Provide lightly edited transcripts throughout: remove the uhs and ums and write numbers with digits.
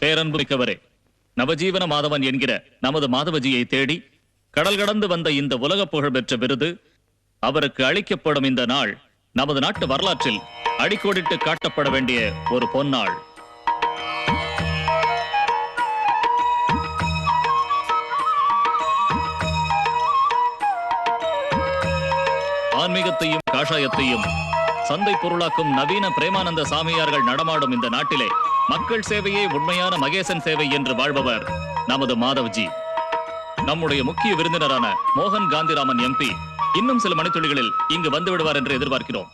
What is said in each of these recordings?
பேரன்பு மிக்கவரே, நவஜீவன மாதவன் என்கிற நமது மாதவஜியை தேடி கடல் கடந்து வந்த இந்த உலக புகழ் பெற்ற விருது அவருக்கு அளிக்கப்படும் இந்த நாள் நமது நாட்டு வரலாற்றில் அடிக்கோடிட்டு காட்டப்பட வேண்டிய ஒரு பொன்னாள். ஆன்மீகத்தையும் காஷாயத்தையும் சந்தை பொருளாக்கும் நவீன பிரேமானந்த சாமியார்கள் நடமாடும் இந்த நாட்டிலே மக்கள் சேவையே உண்மையான மகேசன் சேவை என்று வாழ்பவர் நமது மாதவ்ஜி. நம்முடைய முக்கிய விருந்தினரான மோகன் காந்திராமன் எம்பி இன்னும் சில மணித்துளிகளில் இங்கு வந்து விடுவார் என்று எதிர்பார்க்கிறோம்.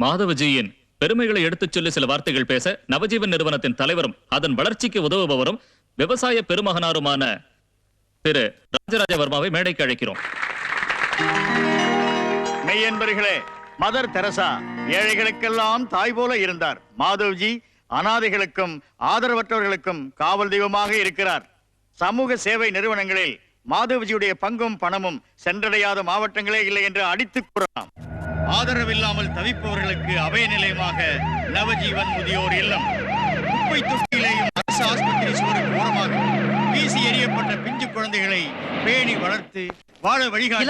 மாதவஜியின் பெருமைகளை எடுத்துச் சொல்லி சில வார்த்தைகள் பேச நவஜீவன் நிறுவனத்தின் தலைவரும் அதன் வளர்ச்சிக்கு உதவுபவரும் விவசாய பெருமகனாருமான திரு ராஜராஜ வர்மாவை மேடைக்கு அழைக்கிறோம். மெய்யன்பர்களே, மதர் தெரசா ஏழைகளுக்கெல்லாம் தாய் போல இருந்தார். மாதவ்ஜி அனாதைகளுக்கும் ஆதரவற்றவர்களுக்கும் காவல் தெய்வமாக இருக்கிறார். சமூக சேவை நிறுவனங்களில் மாதவ்ஜியுடைய பங்கும் பணமும் சென்றடையாத மாவட்டங்களே இல்லை என்று அடித்துக் கூறலாம். ஆதரவில்லாமல் தவிப்பவர்களுக்கு அபய நிலையமாக நவஜீவன் முதியோர் இல்லம், குப்பை தொட்டியிலேயும் அரசு ஆஸ்பத்திரி சுவருக்கு ஓரமாக வீசி எறியப்பட்ட பிஞ்சு குழந்தைகளை பேணி வளர்த்து வாழ வழிகாட்டி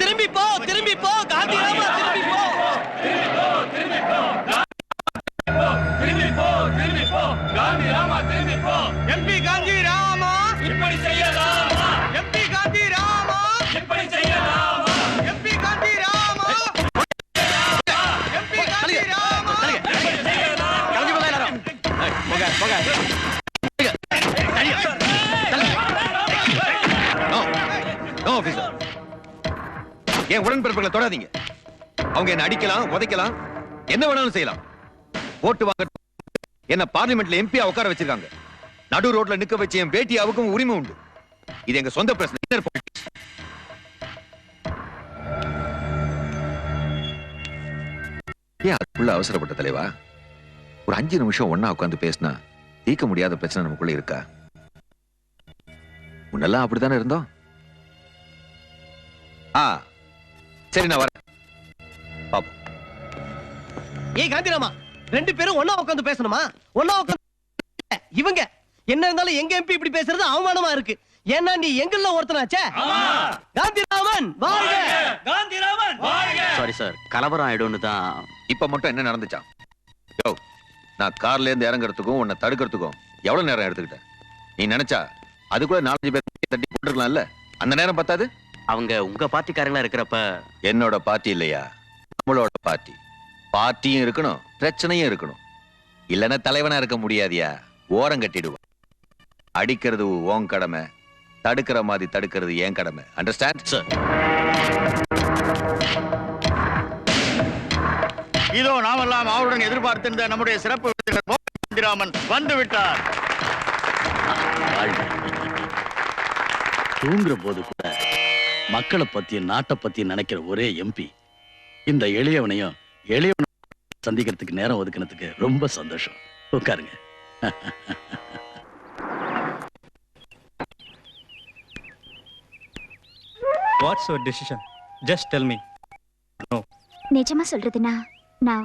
திரும்பி போ திரும்பி போ காந்திராமா திரும்பி போ திரும்பி போ திரும்பி போ திரும்பி போ காந்திராமா திரும்பி போ எம்பி காந்திராமா இப்படி செய்யலாமா எம்பி காந்திராமா இப்படி செய்யலாமா எம்பி காந்திராமா எம்பி காந்திராமா கலங்கி போங்க எல்லாரும் போங்க போங்க ஏன் உடன்பிறப்புகளை தொடாதீங்க. அவங்க என்ன அடிக்கலாம், உதைக்கலாம், என்ன வேணாலும் செய்யலாம். ஓட்டு வாங்க என்ன பார்லிமெண்ட்ல எம்பியா உட்கார வச்சிருக்காங்க. நடு ரோட்ல நிக்க வச்சு என் பேட்டியாவுக்கும் உரிமை உண்டு. இது எங்க சொந்த பிரச்சனை. ஏன் அதுக்குள்ள அவசரப்பட்ட தலைவா? ஒரு 5 நிமிஷம் ஒன்னா உட்காந்து பேசினா தீர்க்க முடியாத பிரச்சனை நமக்குள்ள இருக்கா? முன்னெல்லாம் அப்படித்தானே இருந்தோம். சரி, நான் வரேன். பாப்போம். ஏய் காந்திராமா, 2 பேரும் ஒண்ணா உட்கார்ந்து பேசணுமா? ஒண்ணா உட்கார்ந்து இவங்க என்ன இருந்தாலும் எங்க எம்பி இப்படி பேசுறது அவமானமா இருக்கு. ஏன்னா நீ எங்கல்ல ஒருத்தனாச்சே. காந்திராமன் வாழ்க, காந்திராமன் வாழ்க. சாரி சார், கலவரம் ஆயிடும்னு தான். இப்ப மட்டும் என்ன நடந்துச்சா? யோ, நான் கார்ல இருந்து இறங்குறதுக்கும் உன்னை தடுக்கிறதுக்கும் எவ்வளவு நேரம் எடுத்துக்கிட்டேன்? நீ நினைச்சா அதுக்குள்ள 4-5 பேர் தட்டி போட்டுருக்கலாம்ல? அந்த நேரம் பத்தாது? அவங்க உங்க பார்ட்டிக்காரங்களா இருக்கிறப்ப. என்னோட பார்ட்டி இல்லையா, நம்மளோட பார்ட்டி. பார்ட்டியும் இருக்கணும், பிரச்சனையும் இருக்கணும். இல்லைன்னா தலைவனா இருக்க முடியாதியா? ஓரம் கட்டிடுவான். அடிக்கிறது உன் கடமை, தடுக்கிற மாதிரி தடுக்கிறது என் கடமை. Understand sir? இதோ நாமெல்லாம் அவருடன் எதிர்பார்த்திருந்த நம்முடைய சிறப்பு விருந்தினர் மோகன் காந்திராமன் வந்து விட்டார். தூங்குற போது கூட மக்களை பத்தி நாட்டை பத்தி நினைக்கிற ஒரே எம்பி. இந்த எளியவனையும் சந்திக்கிறதுக்கு நேரம் ஒதுக்கினதுக்கு ரொம்ப சந்தோஷம். உட்காருங்க. What's your decision? Just tell me. No. நிஜமா சொல்றதுனா, now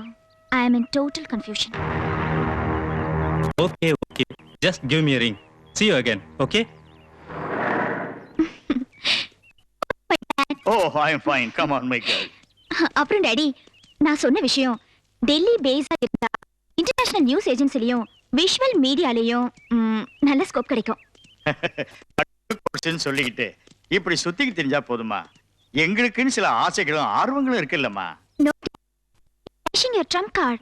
I am in total confusion. Okay. Just give me a ring. See you again, okay? Oh, I am fine. Come on, my girl. அப்புறம் daddy, நான் சொன்ன விஷயம் டெல்லி பேஸா இருந்தா international news ஏஜென்சிலையும் visual மீடியாலையும் நல்ல scope கிடைக்கும். சொல்லிக்கிட்டு இப்படி சுத்திக்கு தெரிஞ்சா போதுமா? எங்களுக்குன்னு சில ஆசைகளும் ஆர்வங்களும் இருக்குல்லம்மா. No. Your trump card.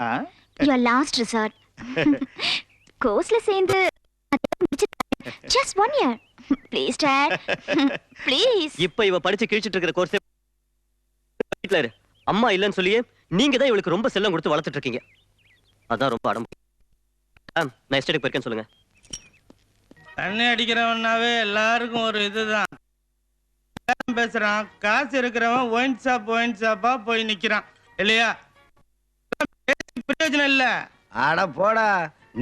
Your last resort. கோர்ஸ்ல சேர்ந்து just 1 year. Please, Dad. Please. இப்ப இவ படிச்சு கிழிச்சிட்டு இருக்கிற கோர்ஸ் வீட்ல இரு. அம்மா இல்லன்னு சொல்லியே நீங்க தான் இவளுக்கு ரொம்ப செல்லம் கொடுத்து வளர்த்துட்டு இருக்கீங்க. அதான் ரொம்ப அடம். நான் எஸ்டேட்டுக்கு போயிருக்கேன்னு சொல்லுங்க. தண்ணி அடிக்கிறவனாவே எல்லாருக்கும் ஒரு இதுதான் பேசுறான். காசு இருக்கிறவன் ஒயின் ஷாப்பா போய் நிக்கிறான் இல்லையா? பிரயோஜனம் இல்ல. அட போடா,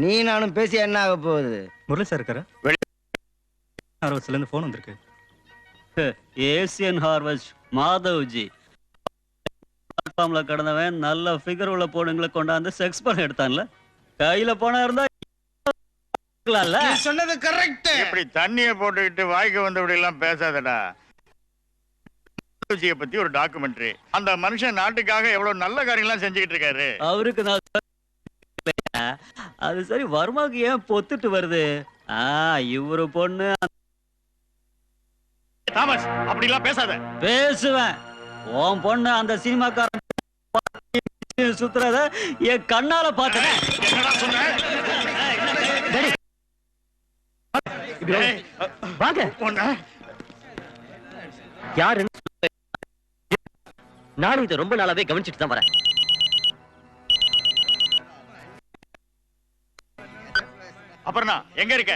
நீ நானும் பேசி என்ன ஆக போகுது? முரளி சார் இருக்காரா? ஹார்வெஸ்ட்ல இருந்து போன் வந்திருக்கு. ஏசியன் ஹார்வெஸ்ட் மாதவ்ஜி பிளாட்ஃபார்ம்ல கடந்தவன் நல்ல ஃபிகர் உள்ள பொண்ணுங்களை கொண்டாந்து செக்ஸ் பண்ண எடுத்தான்ல. கையில போனா இருந்தா நீ சொன்னது கரெக்ட். இப்படி தண்ணிய போட்டுக்கிட்டு வாய்க்கு வந்தபடி எல்லாம் பேசாதடா. மாதவ்ஜியை பத்தி ஒரு டாக்குமெண்ட்ரி. அந்த மனுஷன் நாட்டுக்காக எவ்வளவு நல்ல காரியங்கள்லாம் செஞ்சுக்கிட்டு இருக்காரு. அவருக்கு நான் அது சரி, வர்மாவுக்கு ஏன் பொத்துட்டு வருது? இவரு பொண்ணு. தாமஸ், அப்படி எல்லாம் பேசாத. பேசுவேன். உன் பொண்ணு அந்த சினிமாக்காரன் சுத்துறத என் கண்ணால பார்த்தேன். என்னடா சொன்ன? வாங்க. யாரு? நானும் இதை ரொம்ப நாளாவே கவனிச்சுட்டு தான் வரேன். அப்புறம் எங்க இருக்க?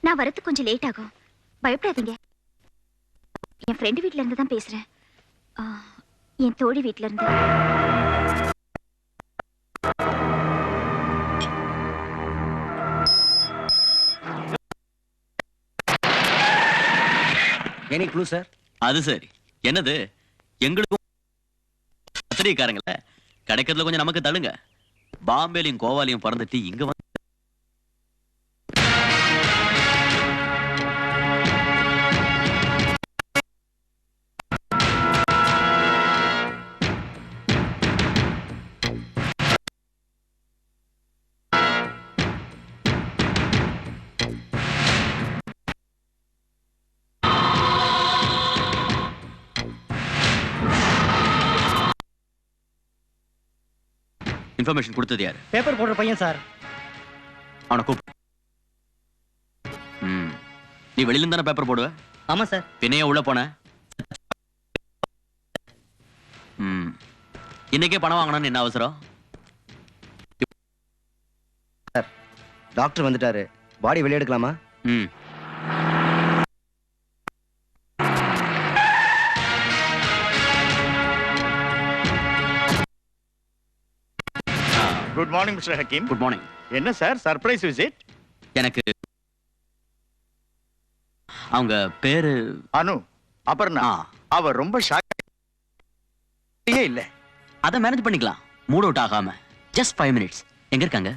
நான் வரதுக்கு கொஞ்சம் லேட் ஆகும், பயப்படாதீங்க. என் ஃப்ரெண்டு வீட்ல இருந்து தான் பேசுறேன். என் தோழி வீட்ல இருந்து. Any clue sir? அது சரி, என்னது? எங்களுக்கும் பத்திரிகைக்காரங்கள கிடைக்கிறதுல கொஞ்சம் நமக்கு தள்ளுங்க. பாம்பேலையும் கோவாலையும் பிறந்துட்டு இங்க வந்து இன்ஃபர்மேஷன் கொடுத்தது யாரு? பேப்பர் போடுற பையன் சார். அவனை கூப்பிட்டு. நீ வெளியில தானே பேப்பர் போடுவ? ஆமா சார். பின்னைய உள்ள போன? இன்னைக்கே பணம் வாங்கணும்னு என்ன அவசரம்? சார், டாக்டர் வந்துட்டாரு. பாடி வெளியே எடுக்கலாமா? Good morning mister Hakeem. Good morning. என்ன சார் சர்ப்ரைஸ் விசிட்? எனக்கு அவங்க பேரு அனு. அபர்ணா. அவ ரொம்ப ஷாக்கே இல்ல. அத மேனேஜ் பண்ணிக்கலாம். மூட் அவுட் ஆகாம. Just 5 minutes. எங்க இருக்காங்க?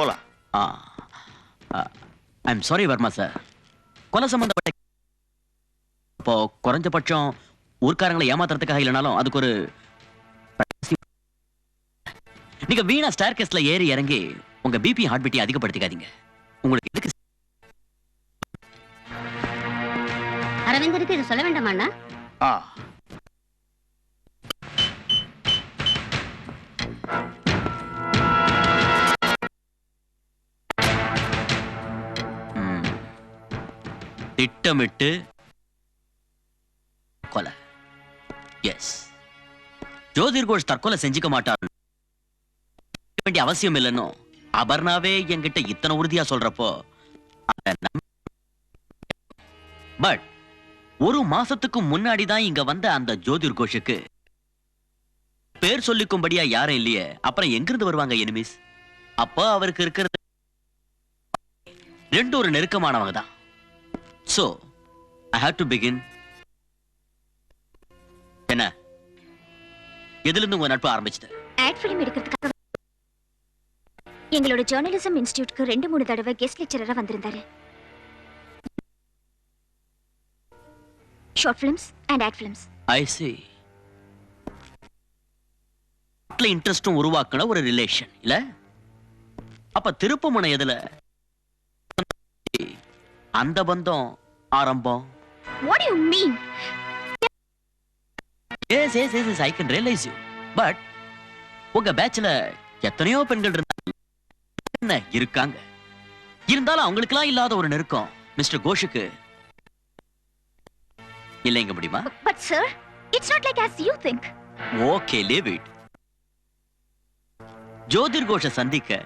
போலாம். ஐ அம் சாரி வர்மா சார். கொலை சம்பந்தப்பட்ட இப்போ குறைஞ்சபட்சம் ஊர்க்காரங்களை ஏமாத்துறதுக்காக இல்லைனாலும் அதுக்கு ஒரு நீங்க வீணா ஸ்டேர்கேஸ்ல ஏறி இறங்கி உங்க பிபி ஹார்ட் பீட்டை அதிகப்படுத்திக்காதீங்க. உங்களுக்கு எதுக்கு? அரவிந்தருக்கு இது சொல்ல வேண்டாமா? திட்டமிட்டு கொலை. எஸ். ஜோதிர் கோஷ் தற்கொலை செஞ்சுக்க மாட்டார் வேண்டிய அவசியம் இல்லைன்னு அபர்ணாவே என்கிட்ட இத்தனை உறுதியா சொல்றப்போ, பட் ஒரு மாசத்துக்கு முன்னாடி தான் இங்க வந்த அந்த ஜோதிர் கோஷுக்கு பேர் சொல்லிக்கும்படியா யாரும் இல்லையே, அப்புறம் எங்கிருந்து வருவாங்க எனிமீஸ்? அப்போ அவருக்கு இருக்கிறது ரெண்டு ஒரு நெருக்கமானவங்க தான். So I have to begin. என்ன, எதுல இருந்து உங்க நட்பு ஆரம்பிச்சது? ஆட் ஃபிலிம் எடுக்கிறதுக்காக எங்களோட ஜர்னலிசம் இன்ஸ்டிடியூட்க்கு 2-3 தடவை கெஸ்ட் லெக்சரரா வந்திருந்தாரு. Short films and add films. I see. இன்ட்ரெஸ்டும் உருவாக்குன ஒரு ரிலேஷன் இல்ல? அப்ப திருப்புமுனை எதுல அந்த பந்தம் ஆரம்பம்? What do you mean? Yes, I can realize you. But உங்க பேட்ச்ல எத்தனையோ பெண்கள் இருக்காங்க. இருந்தாலும் அவங்களுக்கெல்லாம் இல்லாத ஒரு நெருக்கம் மிஸ்டர் கோஷுக்கு இல்லைங்க முடியுமா? But sir, it's not like as you think. Okay, leave it. ஜோதிர் கோஷ சந்திக்க,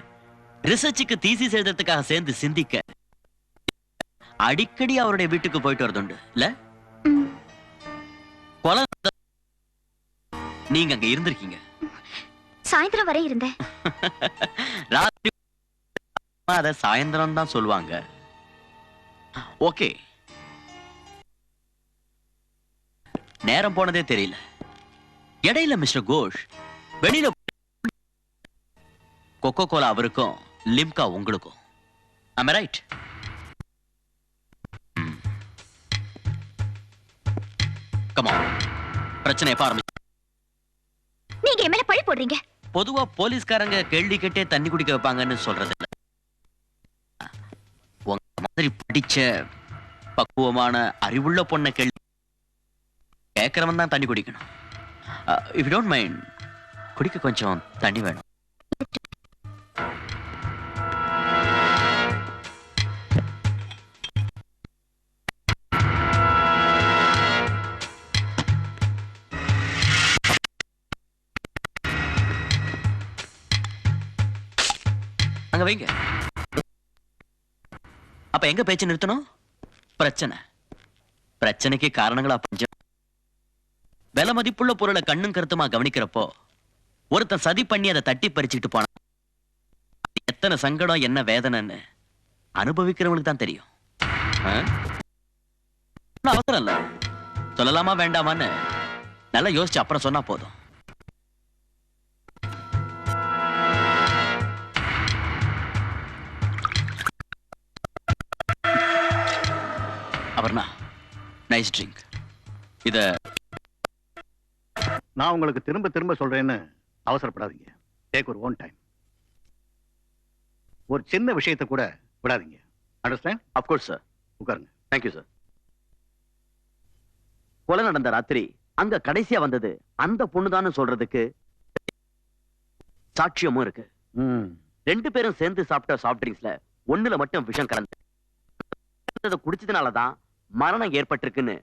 ரிசர்ச்சுக்கு தீசிஸ் எழுதுறதுக்காக சேர்ந்து சிந்திக்க அடிக்கடி அவருடைய வீட்டுக்கு போயிட்டு வரதுண்டு இல்ல? கொலை நீங்க அங்க இருந்திருக்கீங்க. சாயந்தரம் வரை இருந்தேன். ராத்திரி அத சாயந்தரம் தான் சொல்லுவாங்க. ஓகே, நேரம் போனதே தெரியல. இடையில மிஸ்டர் கோஷ் வெளியில கொக்கோ கோலா அவருக்கும் லிம்கா உங்களுக்கும் Am I right? Come on. பிரச்சனை எப்ப ஆரம்பிச்சு? நீங்க என் மேல பழி போடுறீங்க. பொதுவா போலீஸ்காரங்க கேள்வி கேட்டே தண்ணி குடிக்க வைப்பாங்கன்னு சொல்றது இல்ல. உங்க மாதிரி படிச்ச பக்குவமான அறிவுள்ள பொண்ணை கேள்வி கேட்கறவன் தான் தண்ணி குடிக்கணும். இஃப் யூ டோன்ட் மைண்ட், குடிக்க கொஞ்சம் தண்ணி வேணும். அங்க வைங்க. அப்ப எங்க பேச்சு நிறுத்தணும்? பிரச்சனை. பிரச்சனைக்கு காரணங்களா பஞ்சம். விலை மதிப்புள்ள பொருளை கண்ணும் கருத்துமா கவனிக்கிறப்போ ஒருத்தன் சதி பண்ணி அதை தட்டி பறிச்சுட்டு போனா எத்தனை சங்கடம் என்ன வேதனைன்னு அனுபவிக்கிறவங்களுக்கு தான் தெரியும். அவசரம் இல்ல, சொல்லலாமா வேண்டாமான்னு நல்லா யோசிச்சு அப்புறம் சொன்னா போதும். Aparna, nice drink. இத நான் உங்களுக்கு திரும்ப திரும்ப சொல்றேன்னு அவசரப்படாதீங்க. டேக் ஒரு ஓன் டைம். ஒரு சின்ன விஷயத்தை கூட விடாதீங்க. அண்டர்ஸ்டாண்ட்? Of course sir. உட்காருங்க. Thank you sir. கொலை நடந்த ராத்திரி அங்க கடைசியா வந்தது அந்த பொண்ணுதான்னு சொல்றதுக்கு சாட்சியமும் இருக்கு. ரெண்டு பேரும் சேர்ந்து சாப்பிட்ட சாஃப்ட் ட்ரிங்க்ஸ்ல ஒண்ணுல மட்டும் விஷம் கலந்து குடிச்சதுனாலதான் மரணம் ஏற்பட்டிருக்குன்னு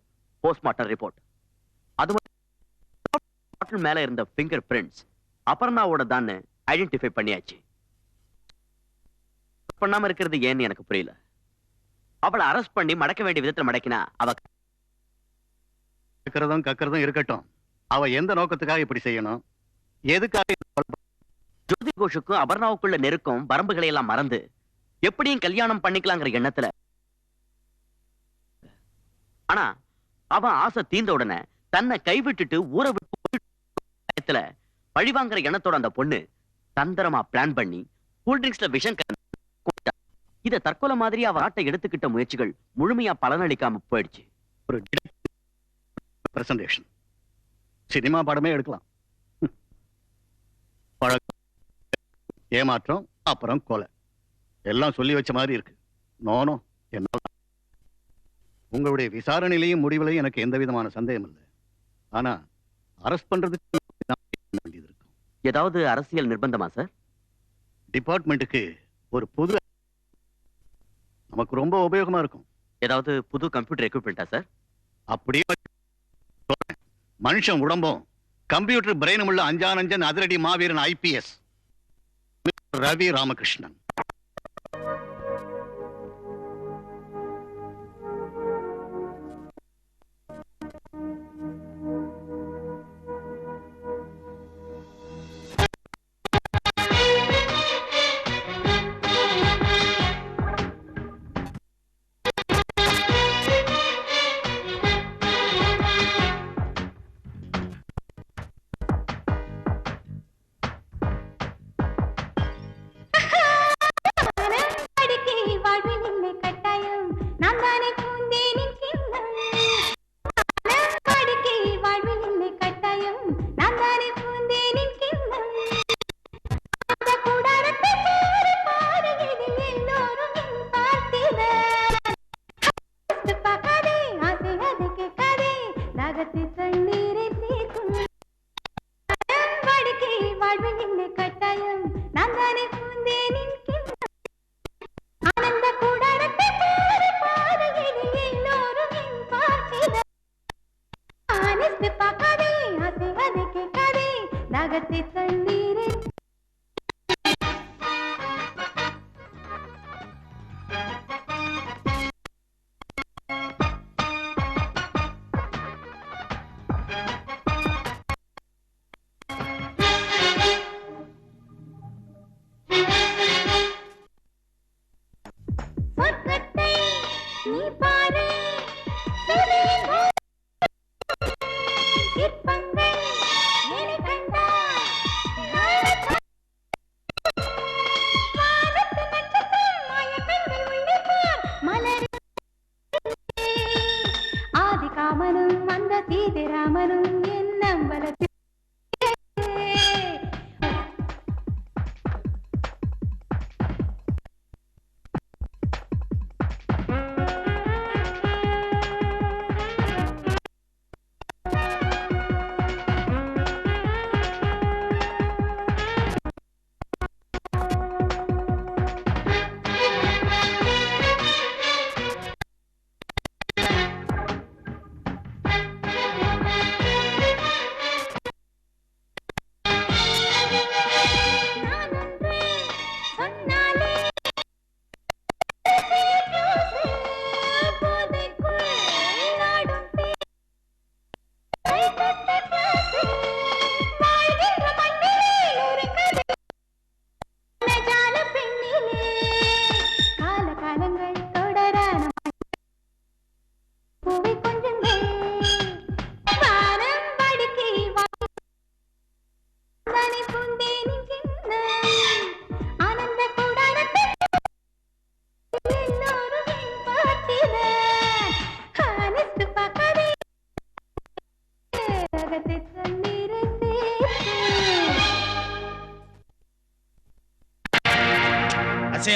போஸ்ட்மார்ட்டம் ரிப்போர்ட். அது பாட்டில் மேல இருந்த பிங்கர் பிரிண்ட்ஸ் அபர்ணாவோட தான் ஐடென்டிஃபை பண்ணியாச்சு. பண்ணாம இருக்கிறது ஏன்னு எனக்கு புரியல. அவளை அரெஸ்ட் பண்ணி மடக்க வேண்டிய விதத்துல மடக்கினா அவ கக்கிறதும் இருக்கட்டும். அவ எந்த நோக்கத்துக்காக இப்படி செய்யணும், எதுக்காக? ஜோதி கோஷுக்கும் அபர்ணாவுக்குள்ள நெருக்கம் வரம்புகளை எல்லாம் மறந்து எப்படியும் கல்யாணம் பண்ணிக்கலாங்கிற எண்ணத்துல. ஆனா அவன் ஆசை தீர்ந்த உடனே தன்னை கைவிட்டுட்டு ஊரை விட்டு பழிவாங்கிற எண்ணத்தோட அந்த பொண்ணு தந்திரமா பிளான் பண்ணி கூல்ட்ரிங்க்ஸ்ல விஷம் கலந்து இத தற்கொலை மாதிரி அவ ஆட்டை எடுத்துக்கிட்ட முயற்சிகள் முழுமையா பலனளிக்காம போயிடுச்சு. ஒரு பிரசன்டேஷன் சினிமா படமே எடுக்கலாம். ஏமாற்றம், அப்புறம் கொலை, எல்லாம் சொல்லி வச்ச மாதிரி இருக்கு. நோனோ, என்ன உங்களுடைய விசாரணையிலையும் முடிவுலையும் எனக்கு எந்த விதமான சந்தேகம் இல்லை. ஆனா அரெஸ்ட் பண்றதுக்கு வேண்டியது இருக்கும். ஏதாவது அரசியல் நிர்பந்தமா சார்? டிபார்ட்மெண்ட்டுக்கு ஒரு புது நமக்கு ரொம்ப உபயோகமா இருக்கும். ஏதாவது புது கம்ப்யூட்டர் எக்யூப்மெண்டா சார்? அப்படியே மனுஷன் உடம்பும் கம்ப்யூட்டர் பிரெயினும் உள்ள அஞ்சானஞ்சன் அதிரடி மாவீரன் ஐபிஎஸ் ரவி ராமகிருஷ்ணன்.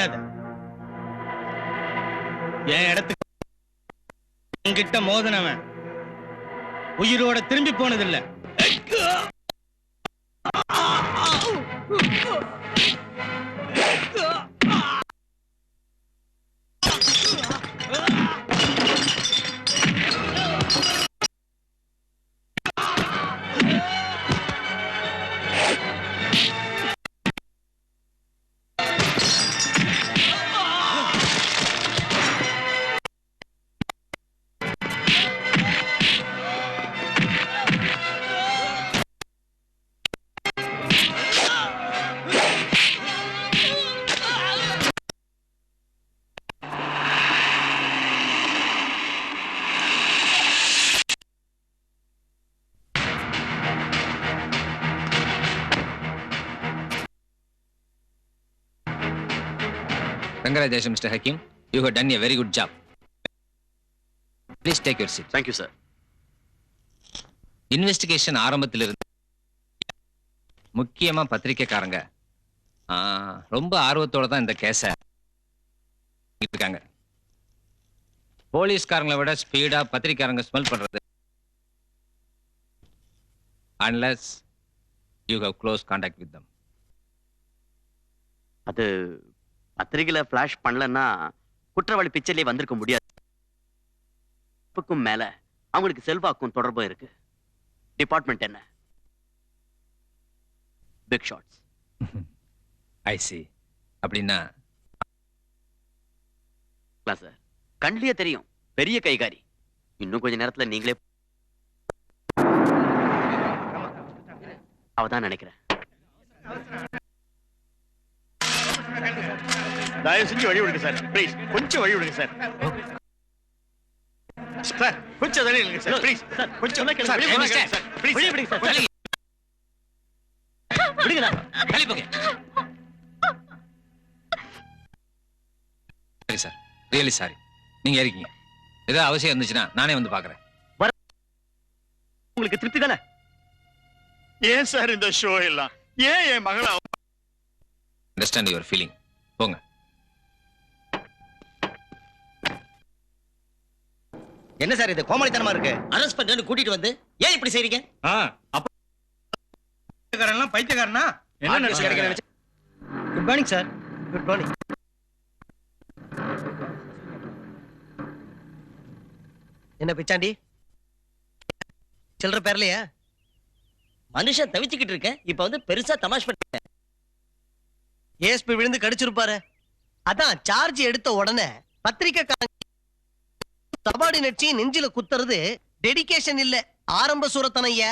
மரியாதை. என் இடத்துக்கு என்கிட்ட மோதனவன் உயிரோட திரும்பி போனதில்லை. Congratulations, Mr. Hakim. You have done a very good job. Please take your seat. Thank you, sir. Investigation ஆரம்பத்திலிருந்து முக்கியமா பத்திரிக்கைக்காரங்க ரொம்ப ஆர்வத்தோட தான் இந்த கேஸை இருக்காங்க. போலீஸ்காரங்களை விட ஸ்பீடா பத்திரிக்கைக்காரங்க ஸ்மெல் பண்றது. Unless you have close contact with them. அது பத்திரிகையில ஃபிளாஷ் பண்ணலன்னா குற்றவாளி பிக்சர்லயே வந்திருக்க முடியாது. மேல அவங்களுக்கு செல்வாக்கும் தொடர்பும் இருக்கு. டிபார்ட்மெண்ட் என்ன? Big shots. I see. அப்படின்னா சார் கண்ணிலேயே தெரியும் பெரிய கைகாரி. இன்னும் கொஞ்ச நேரத்துல நீங்களே அவதான் நினைக்கிறேன். தயவு செஞ்சு வழி விடுங்க சார், ப்ளீஸ். கொஞ்சம் வழி விடுங்க சார். சார் கொஞ்சம் தள்ளி நில்லுங்க சார், ப்ளீஸ். கொஞ்சம் சார் வெளிய போங்க சார், ப்ளீஸ். வெளிய விடுங்க சார். விடுங்கடா. தள்ளி போங்க. சரி சார், ரியலி சாரி. நீங்க இருக்கீங்க. ஏதாவது அவசியம் இருந்துச்சுன்னா நானே வந்து பாக்குறேன். உங்களுக்கு திருப்தி தானே? ஏன் சார் இந்த ஷோ எல்லாம்? ஏன் என் மகளை அண்டர்ஸ்டாண்ட் யுவர் ஃபீலிங். போங்க. என்ன சார் இது கோமாளித்தனமா இருக்கு? அரெஸ்ட் பண்ணு கூட்டிட்டு வந்து ஏன் இப்படி செய்றீங்க? பைத்தியக்காரன்லாம் பைத்தியக்காரனா? என்ன நினைச்சு? Good morning sir. Good morning. என்ன பிச்சாண்டி சில்லற பேர்லையா? மனுஷன் தவிச்சுக்கிட்டு இருக்க, இப்ப வந்து பெருசா தமாஷ் பண்ணிட்ட. ஏஎஸ்பி விழுந்து கடிச்சிருப்பாரு. அதான் சார்ஜ் எடுத்த உடனே பத்திரிக்கைக்காரங்க சபார்டினேட்ஸி நெஞ்சில குத்துறது டெடிகேஷன் இல்ல, ஆரம்ப சூரத்தனையா.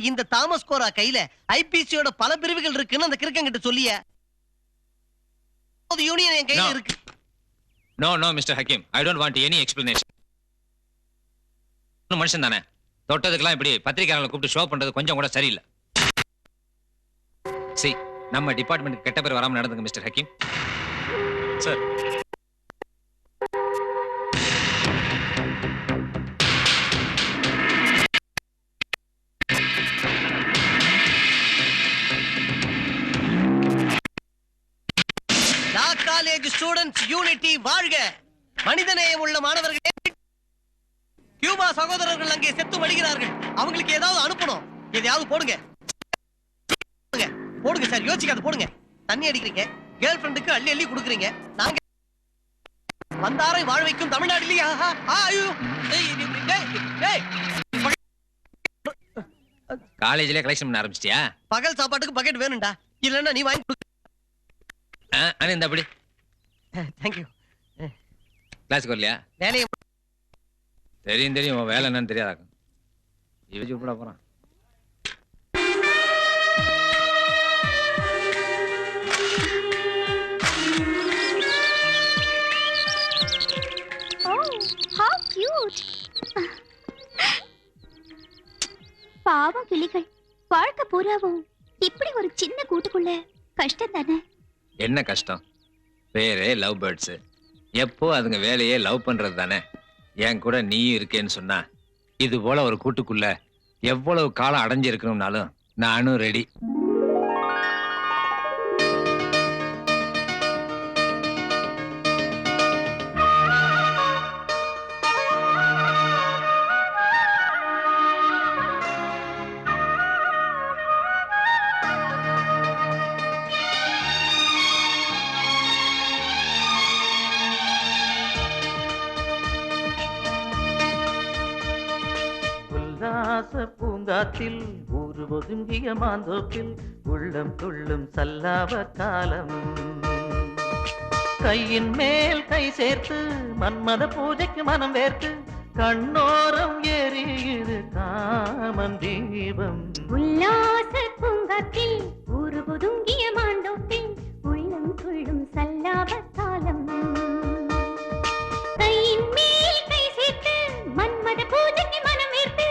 இந்த தாமஸ் கோரா கையில ஐபிசியோட பல பிரிவுகள் இருக்குன்னு அந்த கிறுக்கங்கிட்ட சொல்லிய. யூனியன் என் கையில இருக்கு. No no mister Hakeem, I don't want any explanation. மனுஷன் தானே, தொட்டதுக்கெல்லாம் இப்படி பத்திரிக்கையாளர்களை கூப்பிட்டு ஷோ பண்றது கொஞ்சம் கூட சரியில்லை. சி, நம்ம டிபார்ட்மெண்ட் கெட்ட பேர் வராம நடந்துங்க mister Hakeem. Sir, college students unity வாழ்க. மனிதநேயம் உள்ள மாணவர்களே, கியூபா சகோதரர்கள் அங்கே செத்து வழிகிறார்கள். அவங்களுக்கு ஏதாவது அனுப்பணும். எதையாவது போடுங்க போடுங்க சார், யோசிக்காத போடுங்க. தண்ணி அடிக்கிறீங்க, கேர்ள் ஃப்ரெண்டுக்கு அள்ளி அள்ளி கொடுக்குறீங்க. நாங்க வந்தாரை வாழ வைக்கும் தமிழ்நாடு இல்லையா? காலேஜ்ல கலெக்ஷன் பண்ண ஆரம்பிச்சிட்டியா? பகல் சாப்பாட்டுக்கு பக்கெட் வேணும்டா, இல்லன்னா நீ வாங்கி கொடு. இந்த அப்படி தேங்க்யூ. கிளாஸுக்கு வரலையா? வேலையை தெரியும் தெரியும், உன் வேலை என்னன்னு தெரியாதாக்கும். இவச்சு உட்பட போறான். பாவம் கிளிகள், வாழ்க்கை பூராவும் இப்படி ஒரு சின்ன கூட்டுக்குள்ள கஷ்டம் தானே. என்ன கஷ்டம்? பேரே லவ் பேர்ட்ஸ். எப்போ அதுங்க வேலையே லவ் பண்றது தானே. என் கூட நீயும் இருக்கேன்னு சொன்னா இது போல ஒரு கூட்டுக்குள்ள எவ்வளவு காலம் அடைஞ்சிருக்கணும்னாலும் நானும் ரெடி. உல்லாச பூங்காத்தில் ஊரு ஒதுங்கிய மாந்தோப்பில் உள்ளம் துள்ளும் சல்லாப காலம். கையின் மேல் கை சேர்த்து மன்மத பூஜைக்கு மனம் வேர்த்து கண்ணோரம் எரியுது காமன் தீபம். உல்லாச பூங்காத்தில் ஊரு ஒதுங்கிய மாந்தோப்பில் உள்ளம் துள்ளும் சல்லாப காலம். கையின் மேல் கை சேர்த்து மன்மத பூஜைக்கு மனம் வேர்த்து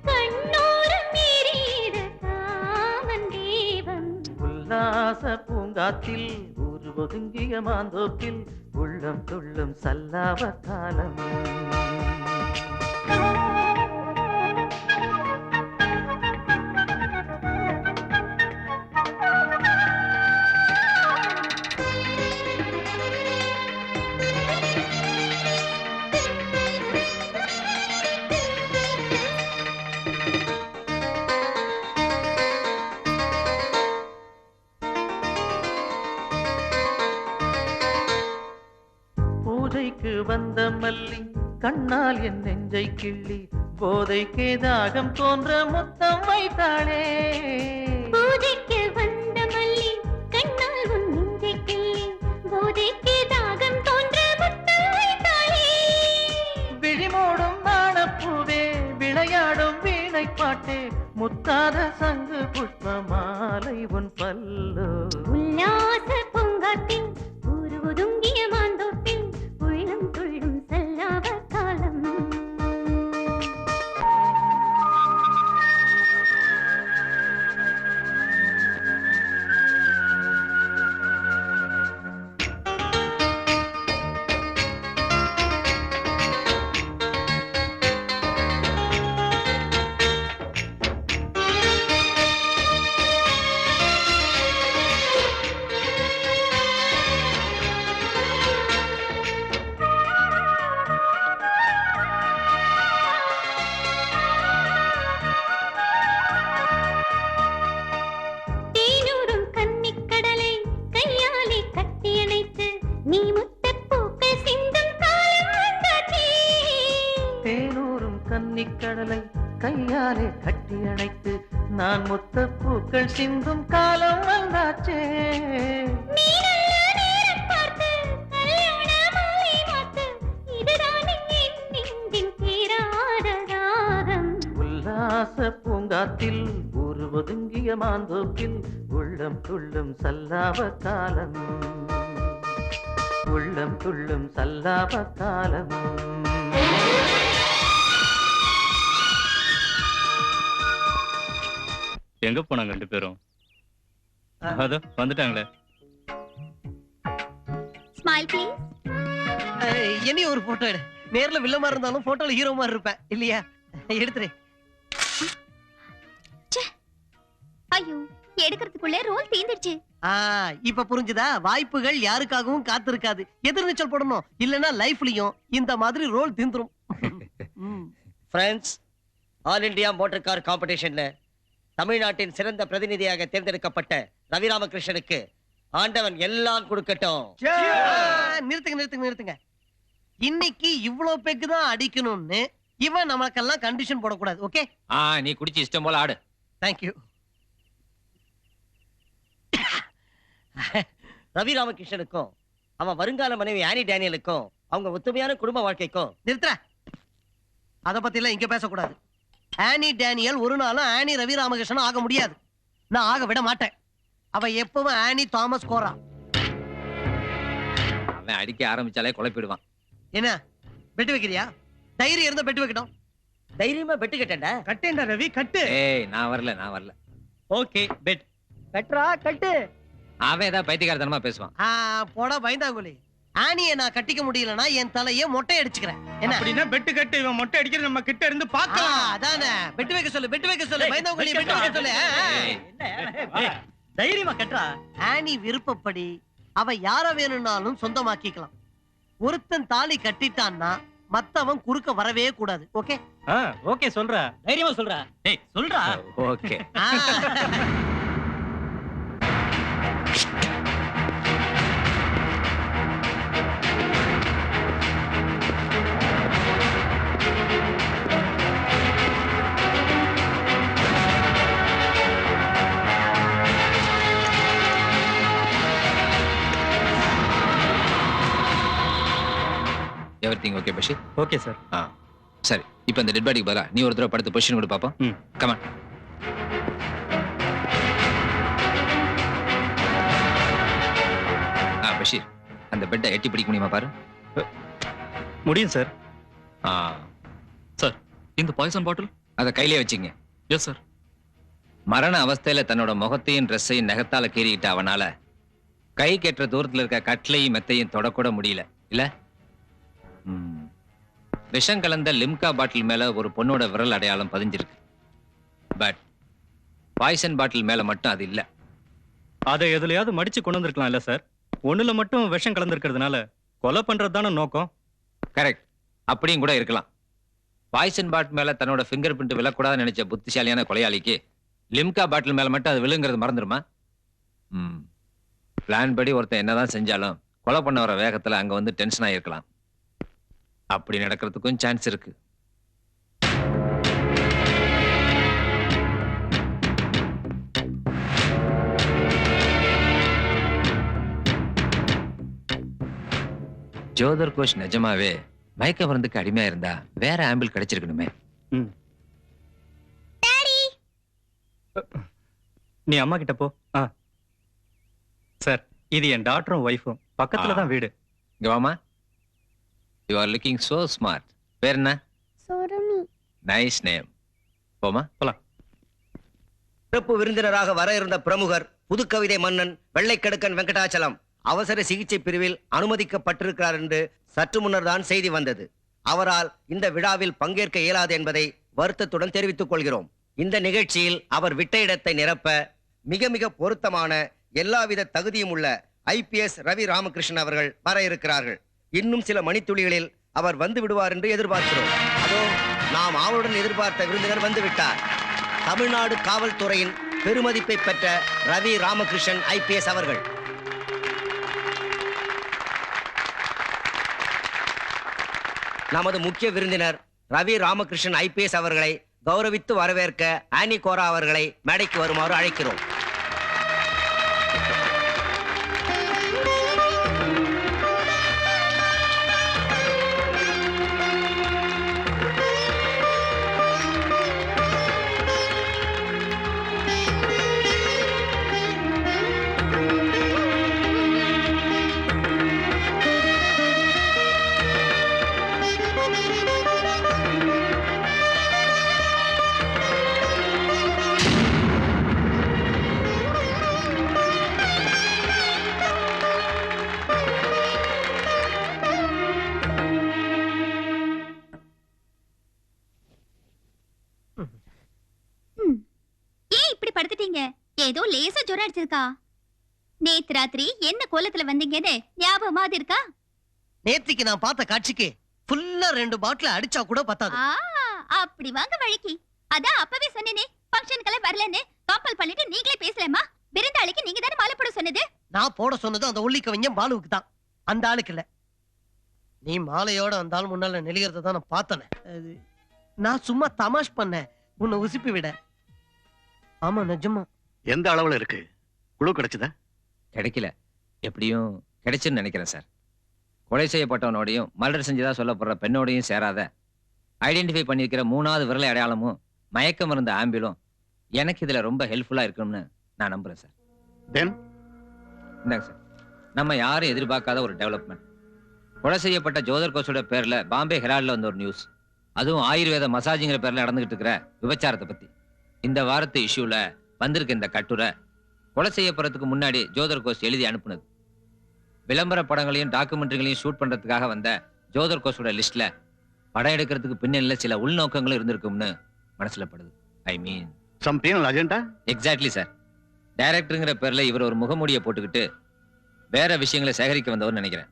கண்ணோரம் எரியுது காமன் தீபம். உல்லாச பூங்காத்தில் ஊரு ஒதுங்கிய மாந்தோப்பில் உள்ளம் துள்ளும் சல்லாப காலம். பூஜைக்கு வந்த மல்லி கண்ணால் என் நெஞ்சை கிள்ளி போதைக்கே தாகம் தோன்ற முத்தம் வைத்தாளே. பூஜைக்கு வந்த மல்லி கண்ணால் உன் நெஞ்சை கிள்ளி போதைக்கே தாகம் தோன்ற முத்தம் வைத்தாளே. விழிமூடும் நாணப்பூவே விளையாடும் வீணை பாட்டே முத்தாத சங்கு புஷ்ப மாலை உன் பல்லு. உல்லாச பூங்காத்தில் ஊரு ஒதுங்கிய மாந்தோப்பில் உள்ளம் துள்ளும் சல்லாப காலம். தேனூரும் கன்னிக்கடலை கையாலே கட்டியணைத்து நீ முத்தப்பூக்கள் சிந்தும் காலம் வந்தாச்சே. தேனூரும் கன்னிக்கடலை கையாலே கட்டி அணைத்து நான் முத்த பூக்கள் சிந்தும் காலம் வந்தாச்சே. நீ நல்ல நேரம் பார்த்து கல்யாண மாலை மாத்து இதுதான் என் நெஞ்சின் தீராத தாகம். உல்லாச பூங்காத்தில் ஊரு ஒதுங்கிய மாந்தோப்பில் உள்ளம் துள்ளும் சல்லாப காலம். உள்ளம் துள்ளும் சல்லாப காலம். எங்க போனாங்க 2 பேரும்? அதோ வந்துட்டாங்களே. Smile please. இனி ஒரு போட்டோ எடு. நேர்ல வில்லமா இருந்தாலும் போட்டோல ஹீரோ மாதிரி இருப்பேன் இல்லையா? எடுத்துரு. ஐயோ, எடுக்கிறதுக்குள்ளே ரோல் தீந்துடுச்சு. இப்ப புரிஞ்சுதா? வாய்ப்புகள் யாருக்காகவும் காத்திருக்காது. எதிர்நீச்சல் போடணும், இல்லனா லைஃப்லயும் இந்த மாதிரி ரோல் தீந்துரும். Friends, all India motor car காம்படிஷன்ல தமிழ்நாட்டின் சிறந்த பிரதிநிதியாக தேர்ந்தெடுக்கப்பட்ட ரவி ராமகிருஷ்ணனுக்கு ஆண்டவன் எல்லாம் கொடுக்கட்டும். நிறுத்துங்க. இன்னைக்கு இவ்வளவு பேக்கு தான் அடிக்கணும்னு இவன் நமக்கெல்லாம் கண்டிஷன் போடக்கூடாது. ஓகே? நீ குடிச்சு இஷ்டம் போல ஆடு. தேங்க்யூ. ரவி ராமகிருஷ்ணனுக்கும் அவன் வருங்கால மனைவி ஆனி டேனியலுக்கும் அவங்க ஒத்துமையான குடும்ப வாழ்க்கைக்கும் நிறுத்துற. அத பத்தி எல்லாம் இங்க பேசக்கூடாது. ஆனி டேனியல் ஒரு நாளும் ஆனி ரவி ராமகிருஷ்ணன் ஆக முடியாது. நான் ஆக விட மாட்டேன். அவ எப்பவும் ஆனி தாமஸ் கோரா. அவன் அடிக்க ஆரம்பிச்சாலே குழப்பிடுவான். என்ன பெட்டு வைக்கிறியா? தைரியம் இருந்தா பெட்டு வைக்கட்டும். தைரியமா பெட்டு கட்டேன்டா. கட்டேன்டா ரவி, கட்டு. நான் வரல. Okay, bet. கட்டுறா, கட்டு. அவன் ஏதாவது பைத்தியக்காரத்தனமா பேசுவான். போடா பயந்தாங்குழி. ஆனியை நான் கட்டிக்க முடியலன்னா என் தலையை மொட்டை அடிச்சுக்கிறேன். என்ன அப்படின்னா பெட்டு கட்டு. இவன் மொட்டை அடிக்கிற நம்ம கிட்ட இருந்து பார்க்கலாம். அதானே, பெட்டு வைக்க சொல்லு. பயந்தாங்குழி பெட்டு வைக்க சொல்லு. தைரியமா கட்டுறா. ஆனி விருப்பப்படி அவ யார வேணும்னாலும் சொந்தமாக்கிக்கலாம். ஒருத்தன் தாலி கட்டிட்டான்னா மத்தவன் குறுக்க வரவே கூடாது. ஓகே? ஓகே சொல்றா. தைரியமா சொல்றா. சொல்றா. Okay. Everything okay Basheer? Okay sir. சரி, இப்போ இந்த டெட் பாடிக்கு பதிலா நீ ஒரு தடவை படுத்து பொசிஷன் கொடு பாப்போம். கமான். பஷீர், அந்த பெட்டை எட்டி பிடிக்க முடியுமா பாரு. முடியும் சார். சார், இந்த பாய்சன் பாட்டில் அதை கையிலே வச்சுங்க. Yes sir. மரண அவஸ்தையில தன்னோட முகத்தையும் ட்ரெஸ்ஸையும் நகத்தால கீறிக்கிட்ட அவனால கை கெட்டுற தூரத்துல இருக்க கட்லையும் மெத்தையும் தொடக்கூட முடியல இல்ல. விஷம் கலந்த லிம்கா பாட்டில் மேல ஒரு பொண்ணோட விரல் அடையாளம் பதிஞ்சிருக்கு. பட் பாய்சன் பாட்டில் மேல மட்டும் அது இல்ல. அதை எதுலயாவது மடிச்சு கொண்டு வந்திருக்கலாம் இல்ல சார்? ஒண்ணுல மட்டும் விஷம் கலந்துருக்கிறதுனால கொலை பண்றது தானே நோக்கம். கரெக்ட், அப்படியும் கூட இருக்கலாம். பாய்சன் பாட்டில் மேல தன்னோட ஃபிங்கர் பிரிண்ட் விழக்கூடாதுன்னு நினைச்ச புத்திசாலியான கொலையாளிக்கு லிம்கா பாட்டில் மேல மட்டும் அது விழுங்கிறது மறந்துடுமா? பிளான் படி ஒருத்தன் என்னதான் செஞ்சாலும் கொலை பண்ண வர வேகத்துல அங்க வந்து டென்ஷன் ஆயிருக்கலாம். அப்படி நடக்கிறதுக்கும் சான்ஸ் இருக்கு. ஜோதர் கோஷ் நிஜமாவே மயக்க மருந்துக்கு அடிமையா இருந்தா வேற ஆம்பிள் கிடைச்சிருக்கணுமே. நீ அம்மா கிட்ட போ. சார், இது என் டாக்டரும் ஒய்ஃபும். பக்கத்துல தான் வீடு. இங்க வாமா. You are looking so smart. பேர் என்ன? சோரமி. Nice name. போமா போலாம். சிறப்பு விருந்தினராக வர இருந்த பிரமுகர் புதுக்கவிதை மன்னன் வெள்ளைக்கடுக்கன் வெங்கடாச்சலம் அவசர சிகிச்சை பிரிவில் அனுமதிக்கப்பட்டிருக்கிறார் என்று சற்று முன்னர் தான் செய்தி வந்தது. அவரால் இந்த விழாவில் பங்கேற்க இயலாது என்பதை வருத்தத்துடன் தெரிவித்துக் கொள்கிறோம். இந்த நிகழ்ச்சியில் அவர் விட்ட இடத்தை நிரப்ப மிக மிக பொருத்தமான எல்லாவித தகுதியும் உள்ள IPS ரவி ராமகிருஷ்ணன் அவர்கள் வர இருக்கிறார்கள். இன்னும் சில மணித்துளிகளில் அவர் வந்து விடுவார் என்று எதிர்பார்க்கிறோம். அதோ நாம் ஆவலுடன் எதிர்பார்த்த விருந்தினர் வந்து விட்டார். தமிழ்நாடு காவல்துறையின் பெருமதிப்பை பெற்ற ரவி ராமகிருஷ்ணன் IPS அவர்கள். நமது முக்கிய விருந்தினர் ரவி ராமகிருஷ்ணன் IPS அவர்களை கௌரவித்து வரவேற்க ஆனி கோரா அவர்களை மேடைக்கு வருமாறு அழைக்கிறோம். ஏதோ லேசா ஜுரம் அடிச்சிருக்கா? நேத்து ராத்திரி என்ன கோலத்துல வந்தீங்கன்னு ஞாபகமா இருக்கா? நேத்திக்கு நான் பார்த்த காட்சிக்கு ஃபுல்லா 2 பாட்டில் அடிச்சா கூட பத்தாது. அப்படி வாங்க வழிக்கு. அதான் அப்பவே சொன்னேனே ஃபங்க்ஷனுக்கெல்லாம் வரலன்னு. கம்பல் பண்ணிட்டு நீங்களே பேசலாமா? விருந்தாளிக்கு நீங்க தானே மாலை போட சொன்னது. நான் போட சொன்னது அந்த ஒல்லி கவிஞன் பாலுவுக்கு தான், அந்த ஆளுக்கு இல்ல. நீ மாலையோட அந்த ஆள் முன்னால நெளிகிறத தான் நான் பார்த்தனே. நான் சும்மா தமாஷ் பண்ணேன், உன்னை உசுப்பி விட. ஆமா நிஜமா. எந்த அளவுல இருக்கு? குழு கிடைச்சதா? கிடைக்கல, எப்படியும் கிடைச்சுன்னு நினைக்கிறேன் சார். கொலை செய்யப்பட்டவனோடையும் மர்டர் செஞ்சதா சொல்லப்படுற பெண்ணோடையும் சேராத ஐடென்டிஃபை பண்ணியிருக்கிற 3வது விரலை அடையாளமும் மயக்க மருந்து ஆம்பிளும் எனக்கு இதுல ரொம்ப ஹெல்ப்ஃபுல்லா இருக்கும்னு நான் நம்புறேன் சார். இந்தாங்க சார், நம்ம யாரும் எதிர்பார்க்காத ஒரு டெவலப்மெண்ட். கொலை செய்யப்பட்ட ஜோதர் கோஷோட பேர்ல பாம்பே ஹெரால்ட்ல வந்த ஒரு நியூஸ். அதுவும் ஆயுர்வேத மசாஜிங்கிற பேர்ல நடந்துகிட்டு இருக்கிற விபச்சாரத்தை பத்தி. இந்த வாரத்து இஷ்யூல வந்திருக்க இந்த கட்டுரை கொலை செய்யப்படுறதுக்கு முன்னாடி ஜோதர் கோஷ் எழுதி அனுப்புனது. விளம்பர படங்களையும் டாக்குமெண்ட்ரிகளையும் ஷூட் பண்றதுக்காக வந்த ஜோதர் கோஷோட லிஸ்ட்ல படம் எடுக்கிறதுக்கு பின்னணியில சில உள்நோக்கங்களும் இருந்திருக்கும்னு மனசுல படுது. I mean some penal agenda. Exactly sir. டைரக்டருங்கிற பேர்ல இவர் ஒரு முகமூடியை போட்டுக்கிட்டு வேற விஷயங்களை சேகரிக்க வந்தவர் நினைக்கிறேன்.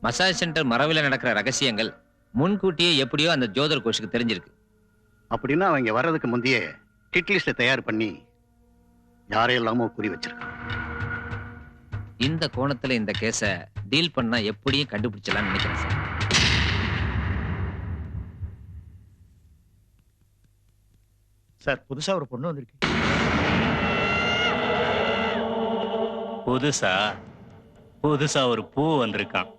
மசாஜ் சென்டர் மரவில் நடக்கிற ரகசியங்கள் முன்கூட்டியே எப்படியோ அந்த ஜோதர் கோஷுக்கு தெரிஞ்சிருக்கு. அப்படின்னா அவங்க வர்றதுக்கு முந்தைய ஹிட் லிஸ்ட்டை தயார் பண்ணி யாரையெல்லாமோ குறி வச்சிருக்கான். இந்த கோணத்துல இந்த கேஸை டீல் பண்ணா எப்படியும் கண்டுபிடிச்சலாம்னு நினைக்கிறேன் சார். சார், புதுசா ஒரு பொண்ணு வந்திருக்கு. புதுசா ஒரு பூ வந்திருக்கான்.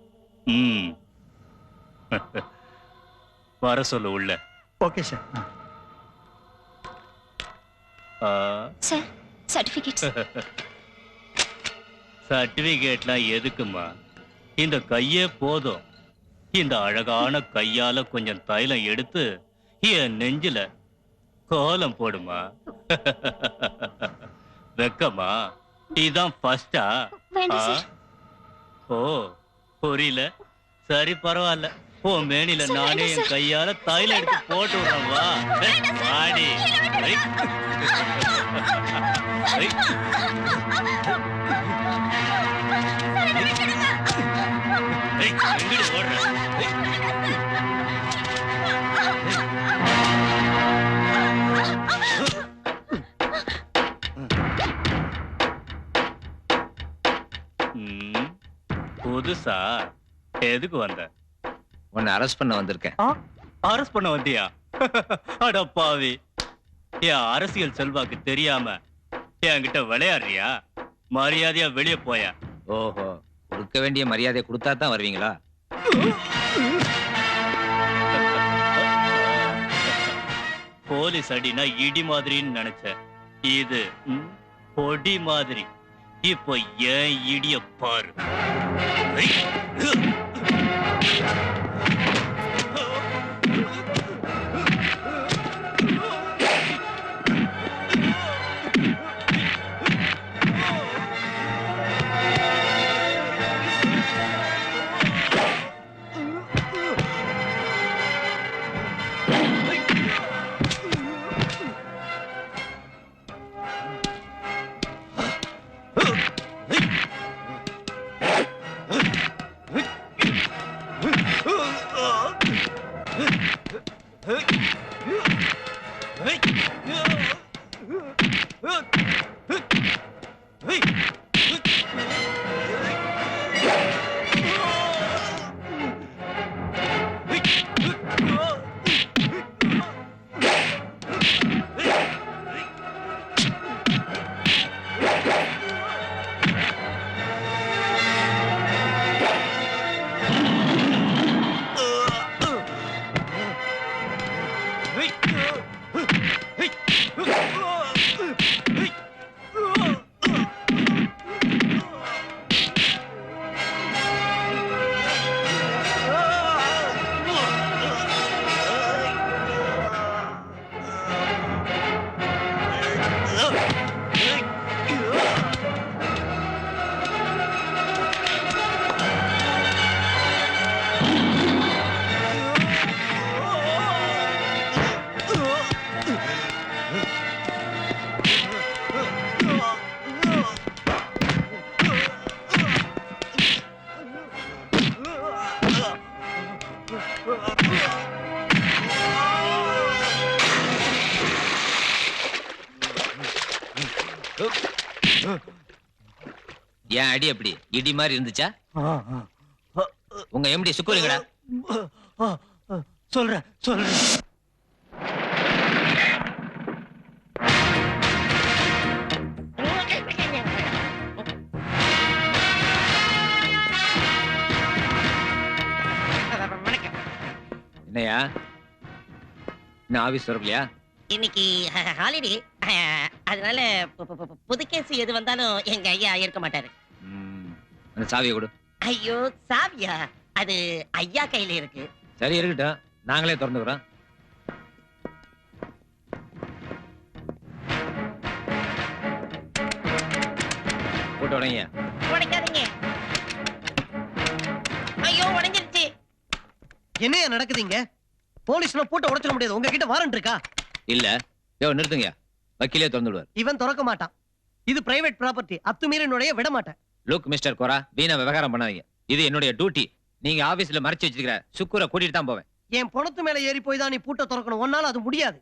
வர சொல்லு உள்ள. Okay sir. Sir certificates. சர்டிபிகேட்லாம் எதுக்குமா? இந்த கையே போதும். இந்த அழகான கையால கொஞ்சம் தைலம் எடுத்து என் நெஞ்சில கோலம் போடுமா. வெக்கமா? இதான் ஃபர்ஸ்டா? ஓ புரியல. சரி பரவாயில்ல. ஓ மேனில நானே என் கையால தைலம் எடுத்து போட்டு விடுறேன். வா வாடி. எங்கிட்டு போடுற? புதுசா எதுக்கு வந்த? உன்னை அரெஸ்ட் பண்ண வந்திருக்கேன். அரெஸ்ட் பண்ண வந்தியா? அடப்பாவி, என் அரசியல் செல்வாக்கு தெரியாம என்கிட்ட விளையாடுறியா? மரியாதையா வெளியே போயா. ஓஹோ, கொடுக்க வேண்டிய மரியாதையை கொடுத்தா தான் வருவீங்களா? போலீஸ் அடினா இடி மாதிரின்னு நினைச்சேன். இது பொடி மாதிரி. இப்போ ஏன் இடிய பாரு. ஏன் அடி அப்படி இடி மாதிரி இருந்துச்சா? உங்க எம்டி சுக்குறீங்கடா. சொல்றேன். என்னையா இன்னும் ஆபீஸ் வரலையா? இன்னைக்கு ஹாலிடே, அதனால புது கேஸ் எது வந்தாலும் எங்க ஐயா இருக்க மாட்டாரு. அந்த சாவியை கொடு. ஐயோ சாவியா? அது ஐயா கையில இருக்கு. சரி இருக்கட்டும், நாங்களே திறந்துக்கிறோம். போட்டு உடங்க. உடைக்காதீங்க. ஐயோ உடைஞ்சிருச்சு. என்னையா நடக்குதுங்க? போலீஸ்னா போட்டு உடைச்சிட முடியாது. உங்ககிட்ட வாரண்ட் இருக்கா? இல்ல. யோ நிறுத்துங்க, வக்கீலே திறந்துடுவார். இவன் திறக்க மாட்டான். இது பிரைவேட் ப்ராப்பர்ட்டி. அத்துமீறி நுழைய விட மாட்டேன். லுக் மிஸ்டர் கோரா, வீணா விவகாரம் பண்ணாதீங்க. இது என்னுடைய டியூட்டி. நீங்க ஆபீஸ்ல மறைச்சு வச்சிருக்கிற சுக்குரை கூட்டிட்டு தான் போவேன். என் பணத்து மேல ஏறி போய் தான் நீ பூட்ட திறக்கணும். ஒன்னால அது முடியாது.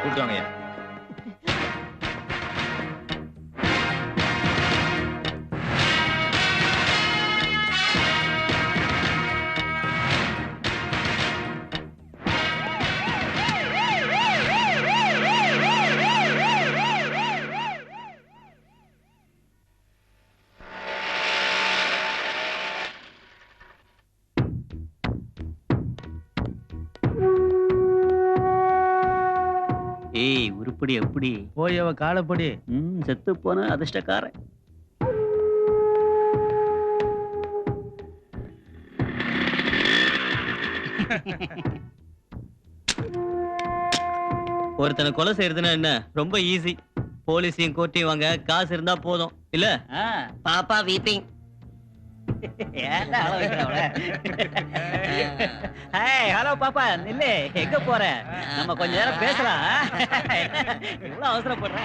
கூட்டுவாங்க. உருப்படி எப்படி போய் அவ காலப்படி செத்து போன அதிர்ஷ்டக்காரன். ஒருத்தனை கொலை செய்யறதுன்னா என்ன ரொம்ப ஈஸி. போலீஸையும் கோர்ட்டையும் வாங்க காசு இருந்தா போதும் இல்ல. பாப்பா வீப்பிங். ஹலோ பாப்பா நில்லு, எங்க போற? நம்ம கொஞ்ச நேரம் பேசலாம். இவ்வளவு அவசரப்படுற?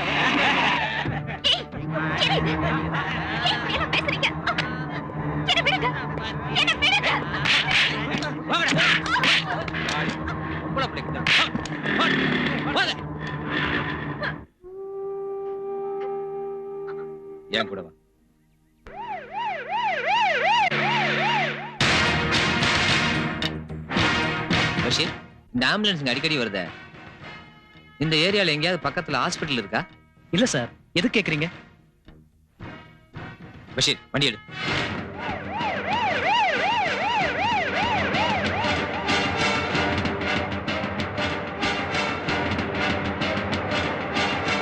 ஏன் கூட வா. பஷீர், இந்த ஆம்புலன்ஸ் அடிக்கடி வருதே, இந்த ஏரியால எங்கேயாவது பக்கத்துல ஹாஸ்பிட்டல் இருக்கா? இல்ல சார். எது கேக்குறீங்க? பஷீர் வண்டி எடு.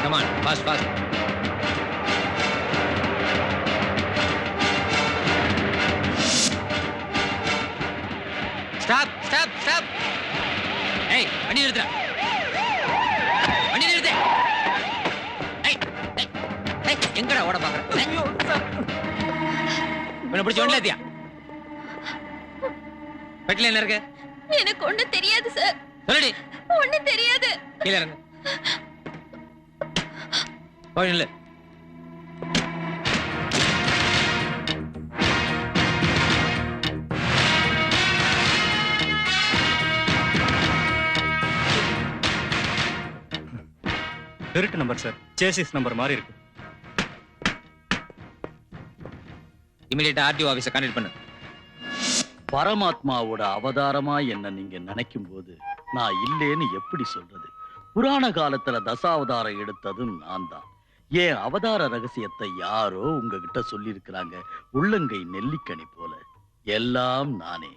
Come on, fast, fast. Stop, stop, stop. Hey, வண்டி நிறுத்துடா. வண்டி நிறுத்து. Hey, hey, hey, எங்கடா ஓட பாக்குற? ஐயோ சார். உன்னை பிடிச்ச வண்டில ஏத்தியா? பெட்ல என்ன இருக்கு? எனக்கு ஒண்ணு தெரியாது சார். சொல்லுடி. ஒண்ணு தெரியாது. கீழ இறங்கு. போய் நில்லு. திருட்டு நம்பர் சார். சேசிஸ் நம்பர் மாதிரி இருக்கு. இமிடியேட்டா ஆர்டிஓ ஆபீஸை கான்டாக்ட் பண்ணு. பரமாத்மாவோட அவதாரமா என்ன நீங்க நினைக்கும் போது நான் இல்லேன்னு எப்படி சொல்றது? புராண காலத்துல தசாவதாரம் எடுத்ததும் நான் தான். ஏன் அவதார ரகசியத்தை யாரோ உங்ககிட்ட சொல்லி இருக்கிறாங்க. உள்ளங்கை நெல்லிக்கனி போல எல்லாம் நானே.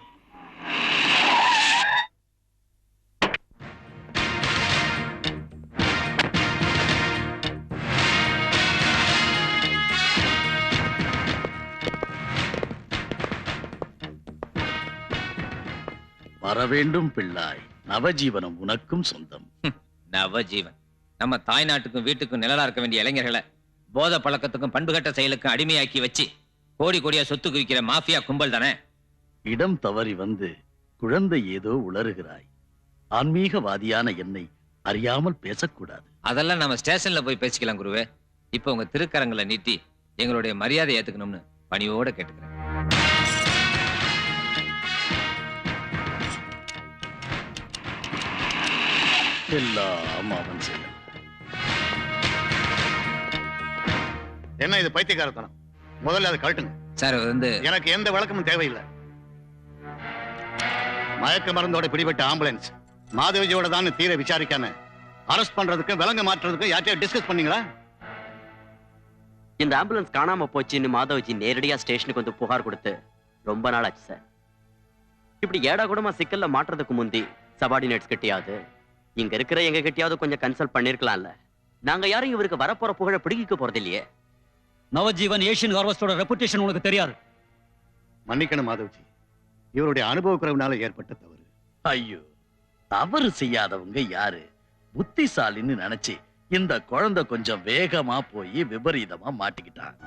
வரவேண்டும் பிள்ளாய், நவஜீவனம் உனக்கும் சொந்தம். நவஜீவன் நம்ம தாய் நாட்டுக்கும் வீட்டுக்கும் நிழலா இருக்க வேண்டிய இளைஞர்களை போத பழக்கத்துக்கும் பண்புகட்ட செயலுக்கும் அடிமையாக்கி வச்சு கோடி கோடியா சொத்து குவிக்கிற மாஃபியா கும்பல் தானே. இடம் தவறி வந்து குழந்தை ஏதோ உளறுகிறாய். ஆன்மீகவாதியான என்னை அறியாமல் பேசக்கூடாது. அதெல்லாம் நம்ம ஸ்டேஷன்ல போய் பேசிக்கலாம் குருவே. இப்ப உங்க திருக்கரங்களை நீட்டி எங்களுடைய மரியாதை ஏத்துக்கணும்னு பணியோட கேட்டுக்கிறேன். எல்லாம் அவன் செய்யும். என்ன இது பைத்தியக்காரத்தனம்? முதல்ல அதை கழட்டுங்க சார். வந்து எனக்கு எந்த விளக்கமும் தேவையில்லை. மயக்க மருந்தோட பிடிபட்ட ஆம்புலன்ஸ் மாதவிஜியோட தான் தீர விசாரிக்காம அரெஸ்ட் பண்றதுக்கு விலங்கு மாற்றுறதுக்கு யார்ட்டையும் டிஸ்கஸ் பண்ணீங்களா? இந்த ஆம்புலன்ஸ் காணாம போச்சுன்னு மாதவஜி நேரடியா ஸ்டேஷனுக்கு வந்து புகார் கொடுத்து ரொம்ப நாள் ஆச்சு சார். இப்படி ஏடா கூடமா சிக்கல்ல மாட்டுறதுக்கு முந்தி சபார்டினேட்ஸ் கிட்டியாவது இங்க இருக்கிற எங்க கிட்டியாவது கொஞ்சம் கன்சல்ட் பண்ணிருக்கலாம்ல. நாங்க யாரும் இவருக்கு வரப்போற புகழ பிடிக்க போறது இல்லையே. நவஜீவன் ஏஷியன் ஹார்வெஸ்டோட ரெபுடேஷன் உனக்கு தெரியாது. மன்னிக்கணும் மாதவ்ஜி, இவருடைய அனுபவ குறைவுனால ஏற்பட்ட தவறு. ஐயோ, தவறு செய்யாதவங்க யாரு? புத்திசாலின்னு நினைச்சு இந்த குழந்தை கொஞ்சம் வேகமா போய் விபரீதமா மாட்டிக்கிட்டான்.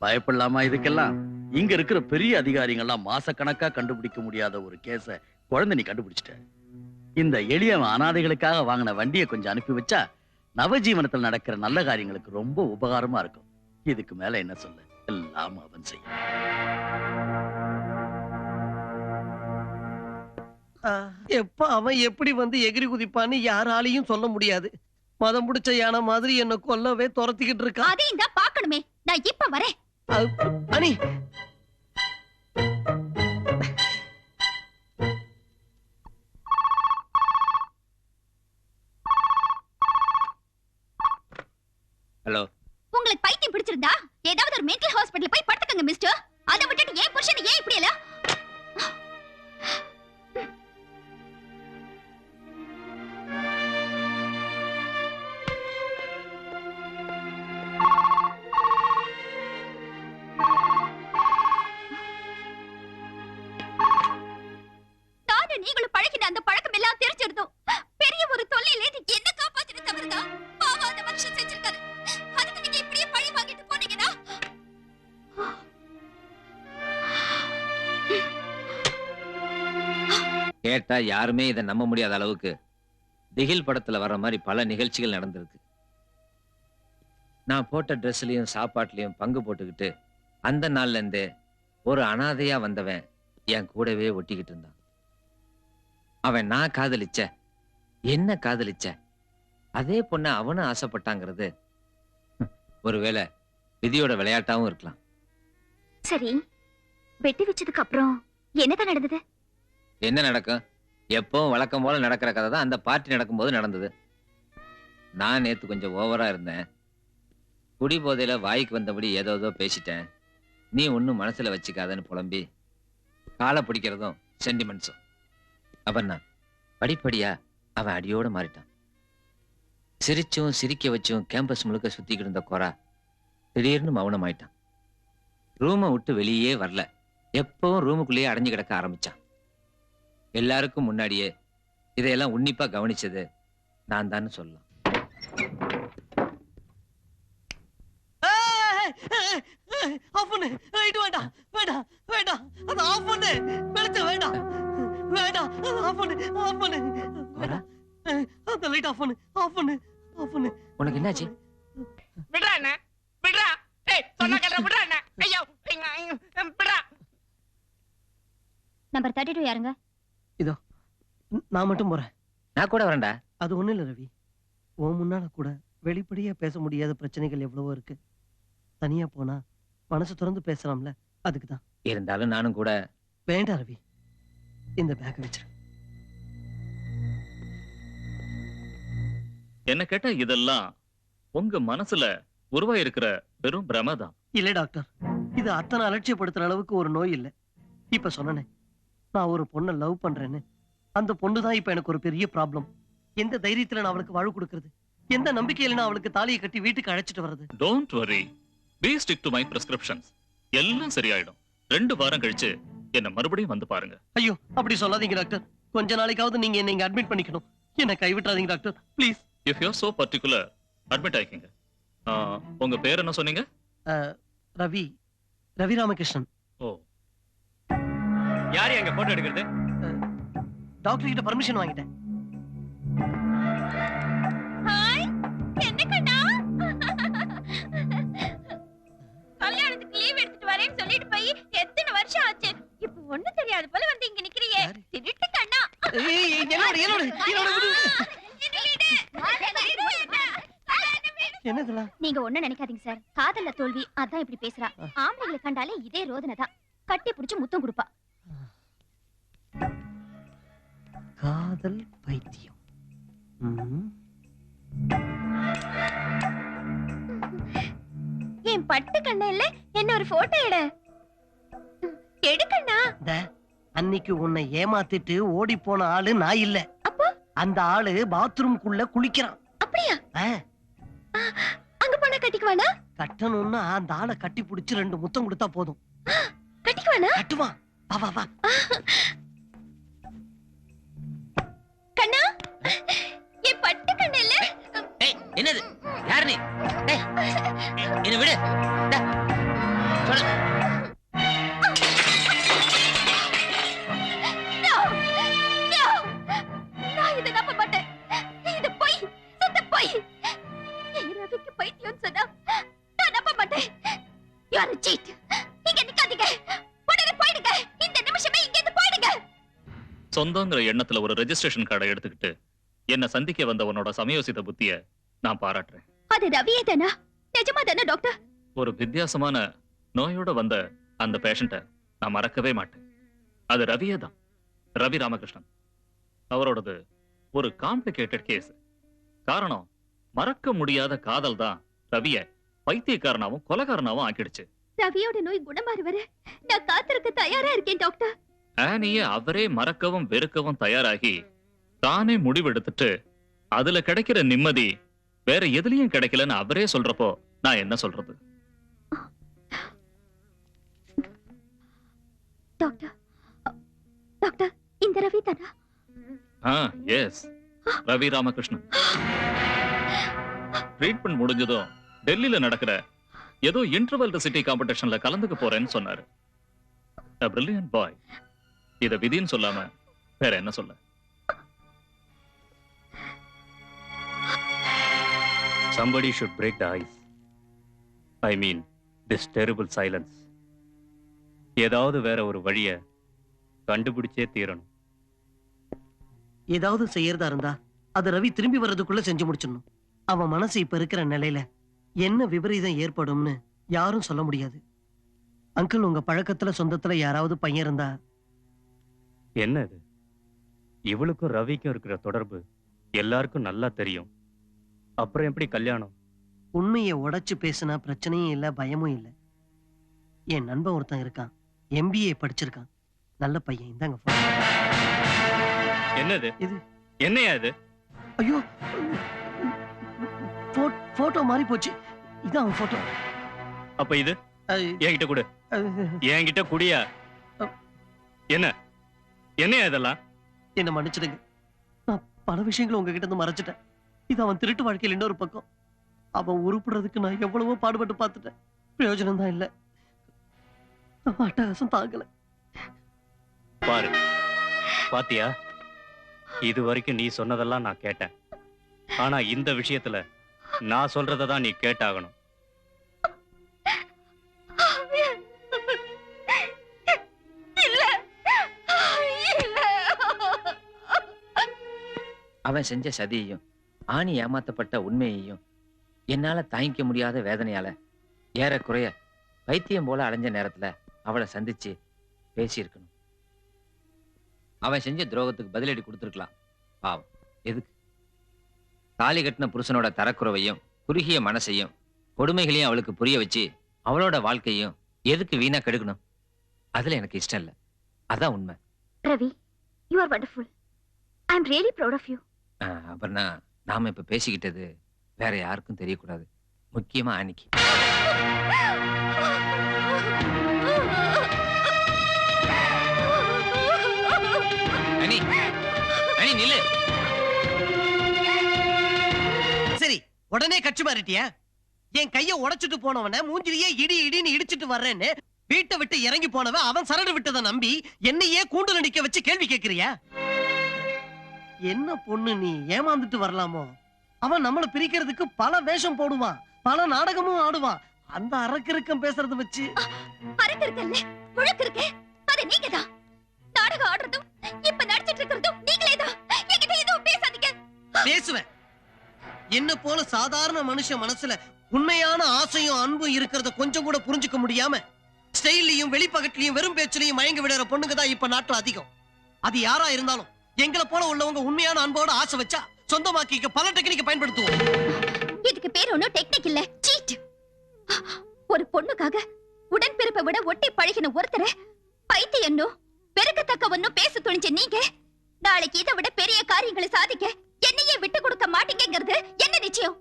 பயப்படலாமா இதுக்கெல்லாம்? இங்க இருக்கிற பெரிய அதிகாரிகள்லாம் மாசக்கணக்கா கண்டுபிடிக்க முடியாத ஒரு கேஸ குழந்தை நீ கண்டுபிடிச்சிட்ட. இந்த எளிய அனாதைகளுக்காக வாங்கின வண்டியை கொஞ்சம் அனுப்பி வச்சா நவஜீவனத்தில் நடக்கிற நல்ல காரியங்களுக்கு ரொம்ப உபகாரமா இருக்கும். இதுக்கு மேல என்ன சொல்ல? எல்லாம் அவன் செய்ய. எப்ப அவன் எப்படி வந்து எகிரி குதிப்பான்னு யாராலையும் சொல்ல முடியாது. மதம் பிடிச்ச யானை மாதிரி என்ன கொல்லவே துரத்திக்கிட்டு இருக்கா. அதையும் தான் பார்க்கணுமே. நான் இப்ப வரேன். அனி, ஹலோ. உங்களுக்கு பைத்தியம் பிடிச்சிருந்தா ஏதாவது ஒரு மென்டல் ஹாஸ்பிடல்ல போய் படுத்துக்கங்க மிஸ்டர். அதை விட்டுட்டு ஏன் புருஷனை ஏன் இப்படி எல்லாம்? கேட்டா யாருமே இதை நம்ப முடியாத அளவுக்கு திகில் படத்துல வர்ற மாதிரி பல நிகழ்ச்சிகள் நடந்திருக்கு. நான் போட்ட ட்ரெஸ்லயும் சாப்பாட்டுலயும் பங்கு போட்டுக்கிட்டு அந்த நாள்ல இருந்தே ஒரு அனாதையா வந்தவன் என் கூடவே ஒட்டிக்கிட்டு இருந்தான். அவன் நான் காதலிச்ச என்ன காதலிச்ச அதே பொண்ண அவனும் ஆசைப்பட்டாங்கிறது ஒருவேளை விதியோட விளையாட்டாவும் இருக்கலாம். சரி, வெட்டி வச்சதுக்கு அப்புறம் என்னதான் நடந்தது? என்ன நடக்கும்? எப்பவும் வழக்கம் போல நடக்கிற கதை தான் அந்த பார்ட்டி நடக்கும்போது நடந்தது. நான் நேத்து கொஞ்சம் ஓவரா இருந்தேன். குடி போதையில வாய்க்கு வந்தபடி ஏதோ பேசிட்டேன். நீ ஒன்னும் மனசுல வச்சுக்காதன்னு புலம்பி காலை பிடிக்கிறதும் சென்டிமெண்ட்ஸும். அபர்ணா, படிப்படியா அவன் அடியோட மாறிட்டான். சிரிச்சும் சிரிக்க வச்சும் கேம்பஸ் முழுக்க சுத்திக்கிட்டு இருந்த கோரா திடீர்னு மௌனமாயிட்டான். ரூமை விட்டு வெளியே வரல. எப்பவும் ரூமுக்குள்ளேயே அடைஞ்சு கிடக்க ஆரம்பிச்சான். எல்லாருக்கும் முன்னாடியே இதையெல்லாம் உன்னிப்பா கவனிச்சது நான் தான் சொல்லலாம். வேண்டாம் வேண்டாம் வேண்டாம், அது ஆஃப் பண்ணு. வெளிச்சம் வேண்டாம் வேண்டாம், ஆஃப் பண்ணு ஆஃப் பண்ணு. அந்த லைட் ஆஃப் பண்ணு ஆஃப் பண்ணு ஆஃப் பண்ணு. உனக்கு என்னாச்சு? விடுறா அண்ணா, விடுறா. ஏய் சொன்னா கேளு, விடுறா அண்ணா. ஐயோ விடுறா. நம்பர் 32 யாருங்க? இதோ நான் மட்டும் போறேன். நான் கூட வரேன்டா. அது ஒண்ணு இல்ல ரவி, உன் முன்னால கூட வெளிப்படையா பேச முடியாத பிரச்சனைகள் எவ்வளவோ இருக்கு. தனியா போனா மனசு திறந்து பேசலாம்ல, அதுக்குதான். இருந்தாலும் நானும் கூட. வேண்டாம் ரவி, இந்த பேக் வச்சிரு. என்ன கேட்டா இதெல்லாம் உங்க மனசுல உருவாயிருக்கிற வெறும் பிரமதான். இல்ல டாக்டர், இது அத்தனை அலட்சியப்படுத்துற அளவுக்கு ஒரு நோய் இல்ல. இப்ப சொன்னனே, நான் ஒரு பொண்ணை லவ் பண்றேன்னு. அந்த பொண்ணு தான் இப்ப எனக்கு ஒரு பெரிய ப்ராப்ளம். எந்த தைரியத்துல நான் அவளுக்கு வாழ்வு கொடுக்கறது? எந்த நம்பிக்கையில நான் அவளுக்கு தாலியை கட்டி வீட்டுக்கு அழைச்சிட்டு வர்றது? Don't worry, be stick to my prescriptions. எல்லாம் சரியாயிடும். 2 வாரம் கழிச்சு என்ன மறுபடியும் வந்து பாருங்க. ஐயோ அப்படி சொல்லாதீங்க டாக்டர். கொஞ்ச நாளைக்காவது நீங்க என்ன இங்க அட்மிட் பண்ணிக்கணும். என்ன கைவிட்டாதீங்க doctor, please. If you are so particular, admit ஆயிக்கீங்க. உங்க பேர் என்ன சொன்னீங்க? ரவி, ரவி ராமகிருஷ்ணன். ஓ, யாரு அங்க போட்டோ எடுக்கிறது? டாக்டர் கிட்ட பர்மிஷன் வாங்கிட்டேன். ஹாய், என்ன கண்ணா? கல்யாணத்துக்கு லீவ் எடுத்துட்டு வரேன்னு சொல்லிட்டு போய் எத்தனை வருஷம் ஆச்சு. இப்போ ஒண்ணு தெரியாது போல வந்து இங்க நிக்கிறியே. திருட்டு கண்ணா. என்னதுலாம்? நீங்க ஒண்ணு நினைக்காதீங்க சார். காதல்ல தோல்வி, அதான் இப்படி பேசுறா. ஆம்பளைங்களை கண்டாலே இதே ரோதனை தான். கட்டி பிடிச்சு முத்தம் கொடுப்பா. காதல் பைத்தியம். என் பட்டு கண்ண இல்ல, என்ன ஒரு போட்டோ எடுக்கண்ணா. அன்னைக்கு உன்னை ஏமாத்திட்டு ஓடி போன ஆளு நான் இல்ல. அப்போ அந்த ஆளு பாத்ரூம்குள்ள குளிக்கிறான். அப்படியா? அங்க போனா கட்டிக்குவானா? கட்டணும்னா அந்த ஆளை கட்டி பிடிச்சு 2 முத்தம் கொடுத்தா போதும். கட்டிக்குவானா? கட்டுவான். வா வா வா. கண்ணா, என் பட்டு கண்ண இல்ல. என்னது? யாரு நீ? என்ன விடு. சொல்லு. நான் இதை நம்ப மாட்டேன். இது பொய், சுத்த பொய். ரவிக்கு பைத்தியம் சொன்னா நான் நம்ப மாட்டேன். You are a cheat. இங்க நிக்காதீங்க. உடனே போயிடுங்க. இந்த நிமிஷமே இங்க இருந்து போயிடுங்க. சொந்தங்கிற எண்ணத்துல ஒரு ரெஜிஸ்ட்ரேஷன் கார்டை எடுத்துக்கிட்டு என்ன சந்திக்க வந்தவனோட சமயோசித புத்திய நான் பாராட்டுறேன். அது ரவியே தானா? நிஜமா தானே டாக்டர்? ஒரு வித்தியாசமான நோயோட வந்த அந்த பேஷண்ட்டை நான் மறக்கவே மாட்டேன். அது ரவியே தான், ரவி ராமகிருஷ்ணன். அவரோடது ஒரு காம்ப்ளிகேட்டட் கேஸ். காரணம், மறக்க முடியாத காதல் தான் ரவிய பைத்தியக்காரனாவும் கொலைகாரனாவும் ஆக்கிடுச்சு. ரவியோட நோய் குணமாறு வர நான் காத்திருக்க தயாரா இருக்கேன் டாக்டர். ஆனிய அவரே மறக்கவும் வெறுக்கவும் தயாராகி தானே முடிவெடுத்துட்டு அதுல கிடைக்கிற நிம்மதி வேற எதுலயும் கிடைக்கலன்னு அவரே சொல்றப்போ நான் என்ன சொல்றது? டாக்டர், டாக்டர், இந்த ரவி தானா? எஸ், ரவி ராமகிருஷ்ணன். ட்ரீட்மெண்ட் முடிஞ்சதும் டெல்லியில நடக்கிற ஏதோ இன்டர்வல் சிட்டி காம்படிஷன்ல கலந்துக்க போறேன்னு சொன்னாரு. A brilliant boy. இத விதின்னு சொல்லாம வேற என்ன சொல்ல? Somebody should break the ice. I mean, this terrible silence. ஏதாவது வேற ஒரு வழிய கண்டுபிடிச்சே தீரணும். ஏதாவது செய்யறதா இருந்தா அது ரவி திரும்பி வர்றதுக்குள்ள செஞ்சு முடிச்சிடணும். அவன் மனசு இப்ப இருக்கிற நிலையில என்ன விபரீதம் ஏற்படும்னு யாரும் சொல்ல முடியாது. அங்கிள், உங்க பழக்கத்துல சொந்தத்துல யாராவது பையன் இருந்தா? என்ன இது? இவளுக்கும் ரவிக்கும் இருக்கிற தொடர்பு எல்லாருக்கும் நல்லா தெரியும். அப்புறம் எப்படி கல்யாணம்? உண்மையை உடைச்சு பேசினா பிரச்சனையும் இல்ல, பயமும் இல்ல. என் நண்பன் ஒருத்தன் இருக்கான், MBA படிச்சிருக்கான், நல்ல பையன். இந்தாங்க phone. என்னது இது? என்னையா இது? ஐயோ, போட்டோ மாறி போச்சு. இதான் அவன் போட்டோ. அப்ப இது என்கிட்ட கொடு. என்கிட்ட குடியா? என்ன என்னையா இதெல்லாம்? என்ன மன்னிச்சிடுங்க, நான் பல விஷயங்களை உங்ககிட்ட இருந்து மறைச்சிட்டேன். இது அவன் திருட்டு வாழ்க்கையில் இன்னொரு பக்கம். அவன் உருப்படுறதுக்கு நான் எவ்வளவோ பாடுபட்டு பார்த்துட்டேன், பிரயோஜனம் தான் இல்ல. அட்டகாசம் தாங்கல. பாரு, பாத்தியா, இது வரைக்கும் நீ சொன்னதெல்லாம் நான் கேட்டேன். ஆனா இந்த விஷயத்துல நான் சொல்றதான் நீ கேட்டாகணும். அவன் செஞ்ச சதியையும் ஆணி ஏமாத்தப்பட்ட உண்மையையும் என்னால தாங்கிக்க முடியாத வேதனையால ஏறக்குறைய பைத்தியம் போல அலைஞ்ச நேரத்துல அவளை சந்திச்சு பேசியிருக்கணும். அவன் செஞ்ச துரோகத்துக்கு பதிலடி கொடுத்துருக்கலாம். பாவம், எதுக்கு? தாலி கட்டின புருஷனோட தரக்குறைவையும் குறுகிய மனசையும் கொடுமைகளையும் அவளுக்கு புரிய வச்சு அவளோட வாழ்க்கையும் எதுக்கு வீணா கெடுக்கணும்? அதுல எனக்கு இஷ்டம் இல்லை. அதான் உண்மை. Ravi, you are wonderful. I am really proud of you. Aparna, நாம இப்ப பேசிக்கிட்டது வேற யாருக்கும் தெரியக்கூடாது, முக்கியமா ஆனிக்கு. அனி, அனி நில்லு. சரி, உடனே கட்சி மாறிட்டியா? என் கைய உடைச்சிட்டு போனவன மூஞ்சிலேயே இடி இடின்னு இடிச்சிட்டு வர்றேன்னு வீட்டை விட்டு இறங்கி போனவன் அவன் சரடு விட்டதை நம்பி என்னையே கூண்டுல நிக்க வச்சு கேள்வி கேட்கிறியா? என்ன பொண்ணு நீ, ஏமாந்துட்டு வரலாமோ? அவன் நம்மளை பிரிக்கிறதுக்கு பல வேஷம் போடுவான், பல நாடகமும் ஆடுவான். அந்த அரக்கிருக்கம் பேசுறத வச்சு அரக்கிருக்கல்ல, முழக்கிருக்க அது நீங்கதான். நாடகம் ஆடுறதும் இப்ப நடிச்சிட்டு இருக்கிறதும் நீங்களேதான். என்கிட்ட எதுவும் பேசாதீங்க. பேசுவேன். என்ன போல சாதாரண மனுஷன் மனசுல உண்மையான ஆசையும் அன்பும் இருக்கிறத கொஞ்சம் கூட புரிஞ்சுக்க முடியாம ஸ்டைல்லையும் வெளிப்பகட்லையும் வெறும் பேச்சிலையும் மயங்கி விடுற பொண்ணுங்க தான் இப்ப நாட்டுல அதிகம். அது யாரா இருந்தாலும் எங்களை போல உள்ளவங்க உண்மையான அன்போட ஆசை வச்சா சொந்தமாக்கிக்க பல டெக்னிக்கை பயன்படுத்துவோம். இதுக்கு பேர் ஒன்னும் டெக்னிக் இல்ல, சீட். ஒரு பொண்ணுக்காக உடன்பிறப்பை விட ஒட்டி பழகின ஒருத்தரை பைத்தியன்னோ பெருக்கத்தக்கவன்னோ பேச துணிஞ்ச நீங்க நாளைக்கு இதை விட பெரிய காரியங்களை சாதிக்க என்னையே விட்டு கொடுக்க மாட்டீங்கிறது என்ன நிச்சயம்?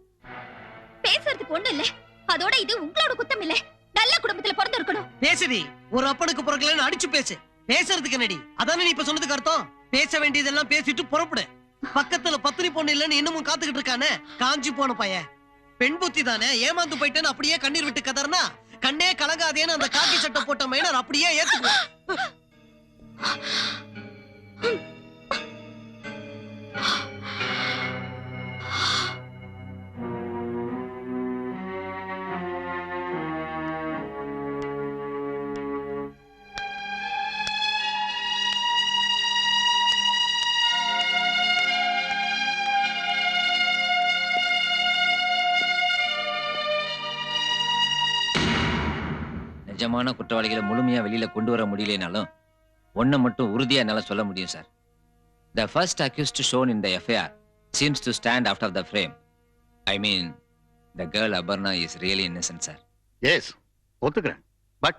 பேசுறதுக்கு ஒண்ணு இல்ல, அதோட இது உங்களோட குத்தம் இல்ல. நல்ல குடும்பத்துல பிறந்து இருக்கணும். பேசுடி, ஒரு அப்பனுக்கு பிறக்கலன்னு அடிச்சு பேசு. பேசுறதுக்கு என்னடி? அதானே நீ இப்ப சொன்னதுக்கு அர்த்தம். பேச வேண்டியதெல்லாம் பேசிட்டு புறப்படு. பக்கத்துல பத்தினி பொண்ணு இல்லன்னு இன்னமும் காத்துக்கிட்டு இருக்கானே காஞ்சி போன பையன். பெண் புத்தி தானே, ஏமாந்து போயிட்டேன்னு அப்படியே கண்ணீர் விட்டு கதறனா கண்ணே கலங்காதேன்னு அந்த காக்கி சட்டை போட்ட மைனர் அப்படியே ஏத்துக்குவான். நிஜமான குற்றவாளிகளை முழுமையா வெளியில கொண்டு வர முடியலனாலும் ஒன்ன மட்டும் உறுதியா என்னால சொல்ல முடியும் sir. The first accused shown in the FIR seems to stand out of the frame. I mean, the girl Abarna is really innocent, sir. Yes, ஒத்துக்கிறேன். பட்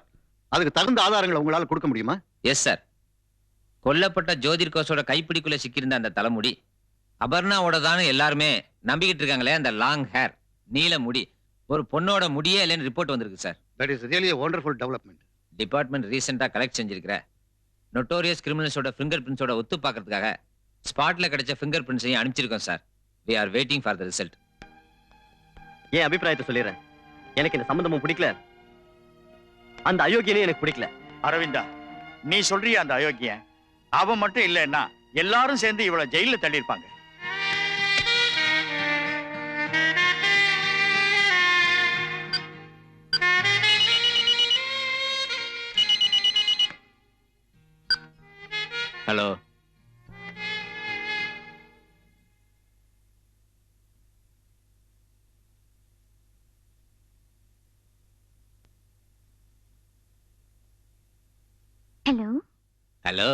அதுக்கு தகுந்த ஆதாரங்களை உங்களால கொடுக்க முடியுமா? Yes sir. கொல்லப்பட்ட ஜோதிர் கோஷோட கைப்பிடிக்குள்ள சிக்கியிருந்த அந்த தலைமுடி அபர்ணாவோட தான் எல்லாருமே நம்பிக்கிட்டு இருக்காங்களே. அந்த லாங் ஹேர், நீல முடி ஒரு பொண்ணோட முடியே இல்லைன்னு ரிப்போர்ட் வந்திருக்கு sir. That is really a wonderful development. Department ரீசெண்டா கலெக்ட் செஞ்சிருக்கிற நோட்டோரியஸ் கிரிமினல்ஸோட ஃபிங்கர் பிரிண்ட்ஸோட ஒத்து பார்க்கறதுக்காக ஸ்பாட்ல கிடைச்ச ஃபிங்கர் பிரிண்ட்ஸையும் அனுப்பிச்சிருக்கோம் sir. We are waiting for the result. என் அபிப்பிராயத்தை சொல்லிடுறேன். எனக்கு இந்த சம்பந்தமும் பிடிக்கல, அந்த அயோக்கியனே எனக்கு பிடிக்கல. அரவிந்தா, நீ சொல்றிய அந்த அயோக்கியன் அவன் மட்டும் இல்லைன்னா எல்லாரும் சேர்ந்து இவளை ஜெயில தள்ளியிருப்பாங்க. Hello, hello hello.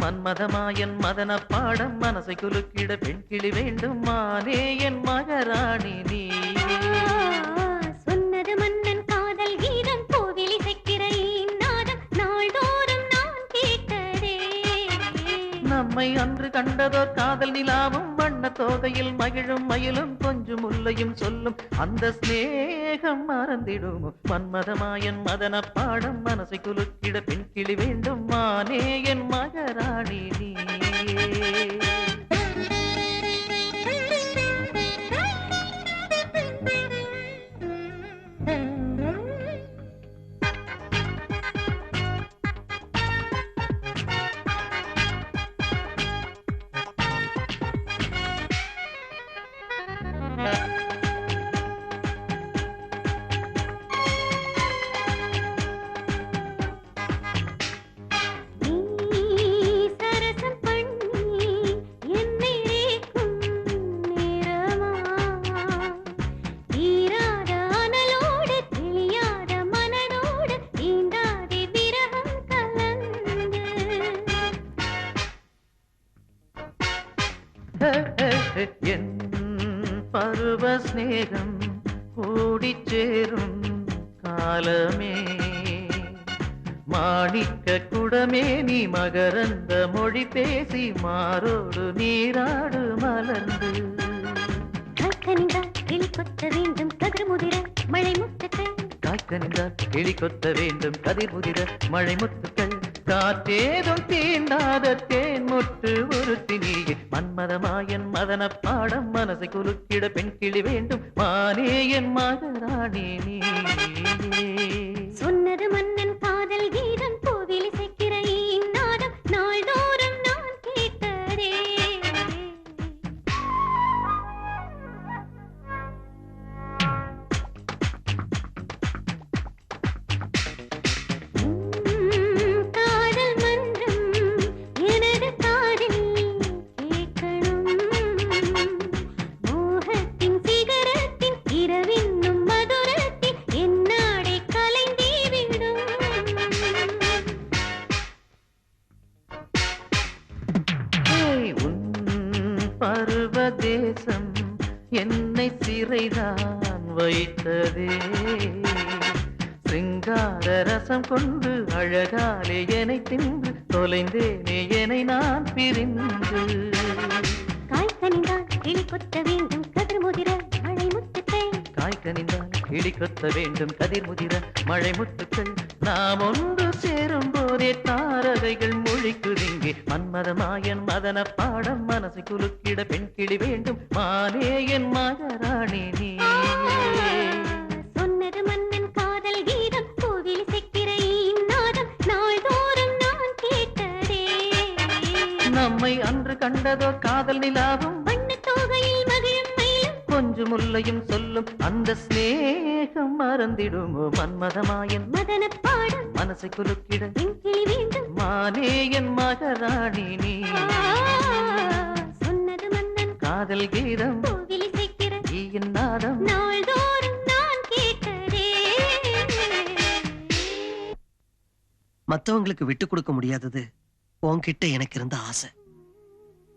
மன்மதமாயன் மதன பாடம் மனசை குலுக்கிட பெண் கிளி வேண்டும் மானே என் மகராணி நீ. சொன்னது மன்னன் காதல் கீதம் கோவில் இசைக்கிற நாதம் நாள்தோறும் நான் கேட்டதே. நம்மை அன்று கண்டதோ காதல் நிலாவும் வண்ண தோகையில் மகிழும் மயிலும் கொஞ்சம் முல்லையும் சொல்லும் அந்த ஸ்நேகம் மறந்திடும். மன்மதமாயன் மதன பாடம் மனசை குலுக்கிட பெண் கிளி வேண்டும் மானே என் மகராணி நீ. என் பருவ ஸ்நேகம் கூடிச் சேரும் காலமே மாணிக்க குடமே நீ மகரந்த மொழி பேசி மாரோடு நீராடு மலர்ந்து. காய்கனிந்தால் கிளி கொத்த வேண்டும் கதிர் முதிர மழை முத்துக்கள். காய்கனிந்தால் கிளி கொத்த வேண்டும் கதிர் முதிர மழை முத்துக்கள். காற்றேதும் தீண்டாத தேன் முட்டு ஒருத்தி நீயே. மன்மதமாயன் மதன பாடம் மனசை குலுக்கிட பெண் கிளி வேண்டும் மானே என் மகராணி நீ. சொன்னது மன்னன் காதல் கீதம் கோவில் இசைக்கிற நாதம் நாள்தோறும் நான் கேட்டதே. காதல் மன்றம் எனது காதில் கேட்கணும். மோகத்தின் சிகரத்தின் இரவின்னும் மதுரத்தின் என்னாடை கலைந்தே விடும். உன் பருவதேசம் என்னை சிறைதான் வைத்ததே. சிங்கார ரசம் கொண்டு அழகாலே என்னை தின்று தொலைந்தேனே என்னை நான் பிரிந்து. காய்கனிந்தால் கிளி கொத்த வேண்டும் கதிர் முதிர மழை முத்துக்கள். காய்கனிந்தால் கிளி கொத்த வேண்டும் கதிர் முதிர மழை முத்துக்கள். நாம் ஒன்று சேரும் போதே தாரகைகள் மொழிக்குதிங்கே. மன்மதமாயன் மதன பாடம் மனசை குலுக்கிட பெண் கிளி வேண்டும் மானே என் மகராணி நீ. சொன்னது மன்னன் காதல் கீதம் கோவில் இசைக்கிற நாதம் நாள்தோறும் நான் கேட்டதே. நம்மை அன்று கண்டதோ காதல் நிலாவும் வண்ண தோகையில் மகிழும் மயிலும் கொஞ்சம் முல்லையும் சொல்லும் அந்த ஸ்நேகம் மறந்திடுமோ. மன்மதமாயன் மதன பாடம் மனசை குலுக்கிட பெண் கிளி வேண்டும் மானே என் மகராணி நீ. சொன்னது மன்னன் காதல் கீதம் கோவில் இசைக்கிற என் நாதம் நாள்தோறும் நான் கேட்டதே. மத்தவங்களுக்கு விட்டு கொடுக்க முடியாதது உன்கிட்ட எனக்கு இருந்த ஆசை.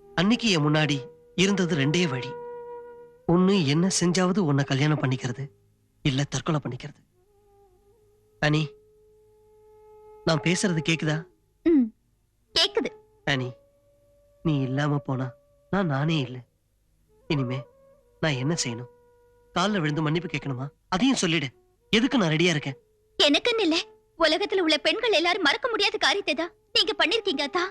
அன்னைக்கு என் முன்னாடி இருந்தது ரெண்டே வழி. ஒண்ணு என்ன செஞ்சாவது உன்னை கல்யாணம் பண்ணிக்கிறது, இல்ல தற்கொலை பண்ணிக்கிறது. அனி, நான் பேசுறது கேக்குதா? கேக்குது. அனி, நீ இல்லாம போனா நானே இல்ல. இனிமே நான் என்ன செய்யணும்? கால்ல விழுந்து மன்னிப்பு கேட்கணுமா? அதையும் சொல்லிடு. எதுக்கு நான் ரெடியா இருக்கேன். எனக்குன்னு இல்ல, உலகத்துல உள்ள பெண்கள் எல்லாரும் மறக்க முடியாத காரியத்தை தான் நீங்க பண்ணிருக்கீங்க அத்தா.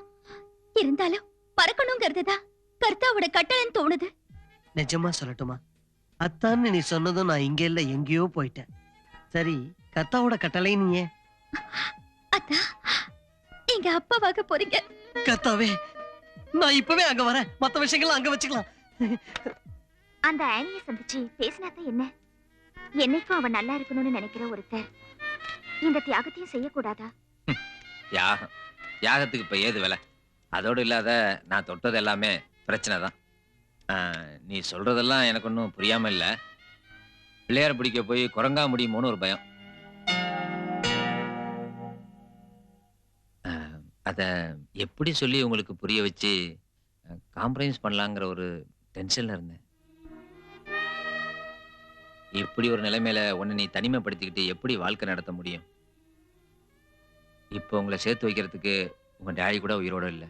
இருந்தாலும் மறக்கணுங்கிறது தான் கர்த்தாவோட கட்டளைன்னு தோணுது. நிஜமா சொல்லட்டுமா? அத்தான்னு நீ சொன்னதும் நான் இங்க இல்ல எங்கேயோ போயிட்டேன். சரி, கர்த்தாவோட கட்டளை நீ ஏன்? அத்தா, நீங்க அப்பாவாக போறீங்க. கர்த்தாவே, நான் இப்பவே அங்க வரேன். மத்த விஷயங்கள் அங்க வச்சுக்கலாம். அந்த ஆனிய சந்திச்சு பேசினாதான் என்ன? என்னைக்கும் அவன் நல்லா இருக்கணும்னு நினைக்கிற ஒருத்தர் இந்த தியாகத்தையும் செய்யக்கூடாதா? தியாகத்துக்கு இப்ப ஏது வேலை? அதோடு இல்லாத நான் தொட்டது எல்லாமே பிரச்சனை தான். நீ சொல்றதெல்லாம் எனக்கு ஒன்றும் புரியாம இல்ல. பிள்ளையார பிடிக்க போய் குரங்கா முடியுமோன்னு ஒரு பயம். அத எப்படி சொல்லி உங்களுக்கு புரிய வச்சு காம்ப்ரமைஸ் பண்ணலாங்கிற ஒரு டென்ஷன்ல இருந்தேன். இப்படி ஒரு நிலைமையில உன்னை நீ தனிமைப்படுத்திக்கிட்டு எப்படி வாழ்க்கை நடத்த முடியும்? இப்போ உங்களை சேர்த்து வைக்கிறதுக்கு உங்க டாடி கூட உயிரோட இல்லை.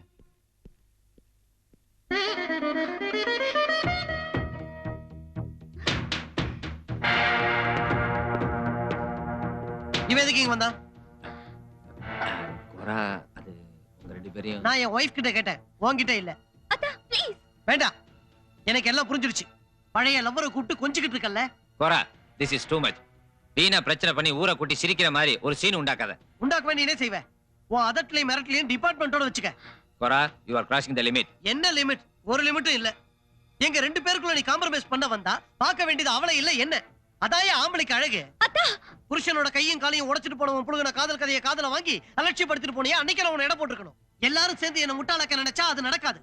இவன் எதுக்கு இங்க வந்தா? கோரா, அது உங்க ரெண்டு பேரையும் நான் என் ஒய்ஃப் கிட்ட கேட்டேன், உன்கிட்ட இல்ல. அத்தா ப்ளீஸ். வேண்டாம், எனக்கு எல்லாம் புரிஞ்சிருச்சு. பழைய லவ்வரை கூப்பிட்டு கொஞ்சிக்கிட்டு இருக்கல்ல. கோரா, திஸ் இஸ் டூ மச். வீணா பிரச்சனை பண்ணி ஊரை கூட்டி சிரிக்கிற மாதிரி ஒரு சீன் உண்டாக்காத. உண்டாக்க வேண்டியனே செய்வேன். உன் அதட்லையும் மிரட்டலையும் டிபார்ட்மெண்டோட வச்சுக்க. Kora, you are crossing the limit. என்ன லிமிட்? ஒரு லிமிட்டும் இல்ல. எங்க ரெண்டு பேருக்குள்ள நீ காம்ப்ரமைஸ் பண்ண வந்தா பார்க்க வேண்டியது அவளை இல்ல என்ன. அதாயே ஆம்பளைக்கு அழகு. புருஷனோட கையும் காலையும் உடைச்சிட்டு போனவன் புழுகின காதல் கதையை காதல வாங்கி அலட்சியப்படுத்திட்டு போனியா? அன்னைக்கு உன இடம் போட்டுருக்கணும். எல்லாரும் சேர்ந்து என்ன முட்டாளாக்க நினைச்சா அது நடக்காது.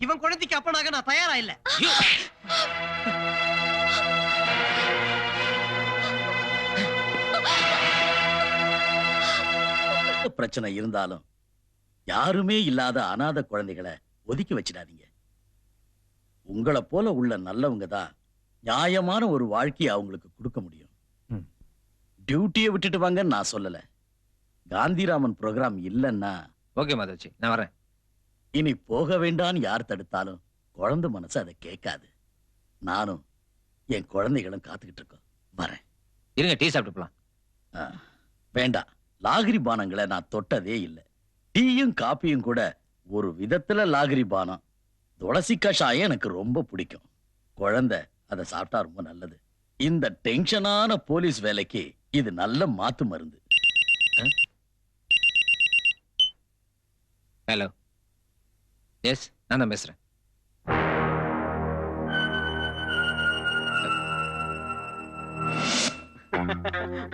இவன் குழந்தைக்கு அப்பனாக நான் தயாரா இல்ல. பிரச்சனை இருந்தாலும் யாருமே இல்லாத அனாதை குழந்தைகளை ஒதுக்கி வச்சிடாதீங்க. உங்களை போல உள்ள நல்லவங்க தான் நியாயமான ஒரு வாழ்க்கையை அவங்களுக்கு கொடுக்க முடியும். டியூட்டியை விட்டுட்டு வாங்கன்னு நான் சொல்லல. காந்திராமன் ப்ரோக்ராம் இல்லைன்னா ஓகே மாதவச்சி, நான் வரேன். இனி போக வேண்டான்னு யார் தடுத்தாலும் குழந்தை மனசு அதை கேட்காது. நானும் என் குழந்தைகளும் காத்துக்கிட்டு இருக்கோம். வரேன். இருங்க, டீ சாப்பிட்டு போலாம். வேண்டாம், லாகிரி பானங்களை நான் தொட்டதே இல்லை. டீயும் காப்பியும் கூட ஒரு விதத்துல லாகிரி பானம். துளசி கஷாயம் எனக்கு ரொம்ப பிடிக்கும். குழந்தை அதை சாப்பிட்டா ரொம்ப நல்லது. இந்த டென்ஷனான போலீஸ் வேலைக்கு இது நல்ல மாத்து மருந்து. ஹலோ, எஸ், நான் தான் பேசுறேன்.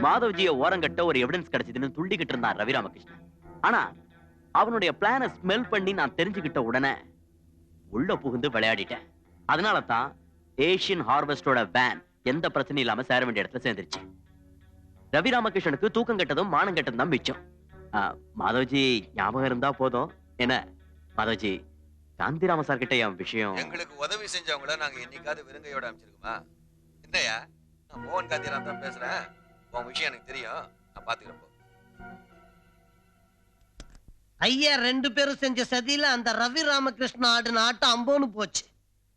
மாதவ்ஜிய ஓரங்கட்ட ஒரு எவிடன்ஸ் கிடைச்சதுன்னு துள்ளிக்கிட்டு இருந்தான் ரவி ராமகிருஷ்ணன். ஆனா அவனுடைய பிளான ஸ்மெல் பண்ணி நான் தெரிஞ்சுக்கிட்ட உடனே உள்ள புகுந்து விளையாடிட்டேன். அதனால தான் ஏஷியன் ஹார்வெஸ்டோட வேன் எந்த பிரச்சனையும் இல்லாம சேர வேண்டிய இடத்துல சேர்ந்துருச்சு. ரவி ராமகிருஷ்ணனுக்கு தூக்கம் கெட்டதும் மானம் கெட்டதும் தான் மிச்சம். மாதவ்ஜி ஞாபகம் இருந்தா போதும். என்ன மாதவ்ஜி, காந்திராம சார் கிட்ட என் விஷயம். எங்களுக்கு உதவி செஞ்சவங்கள நாங்க என்னைக்காவது வெறுங்கையோட அமைச்சிருக்கோமா? என்னையா, நான் மோகன் காந்திராம் தான் பேசுறேன். உன் விஷயம் எனக்கு தெரியும், நான் பாத்துக்கிறேன். ஐயா ரெண்டு பேரும் செஞ்ச சதியில அந்த ரவி ராமகிருஷ்ண ஆடின ஆட்டம் அம்போன்னு போச்சு.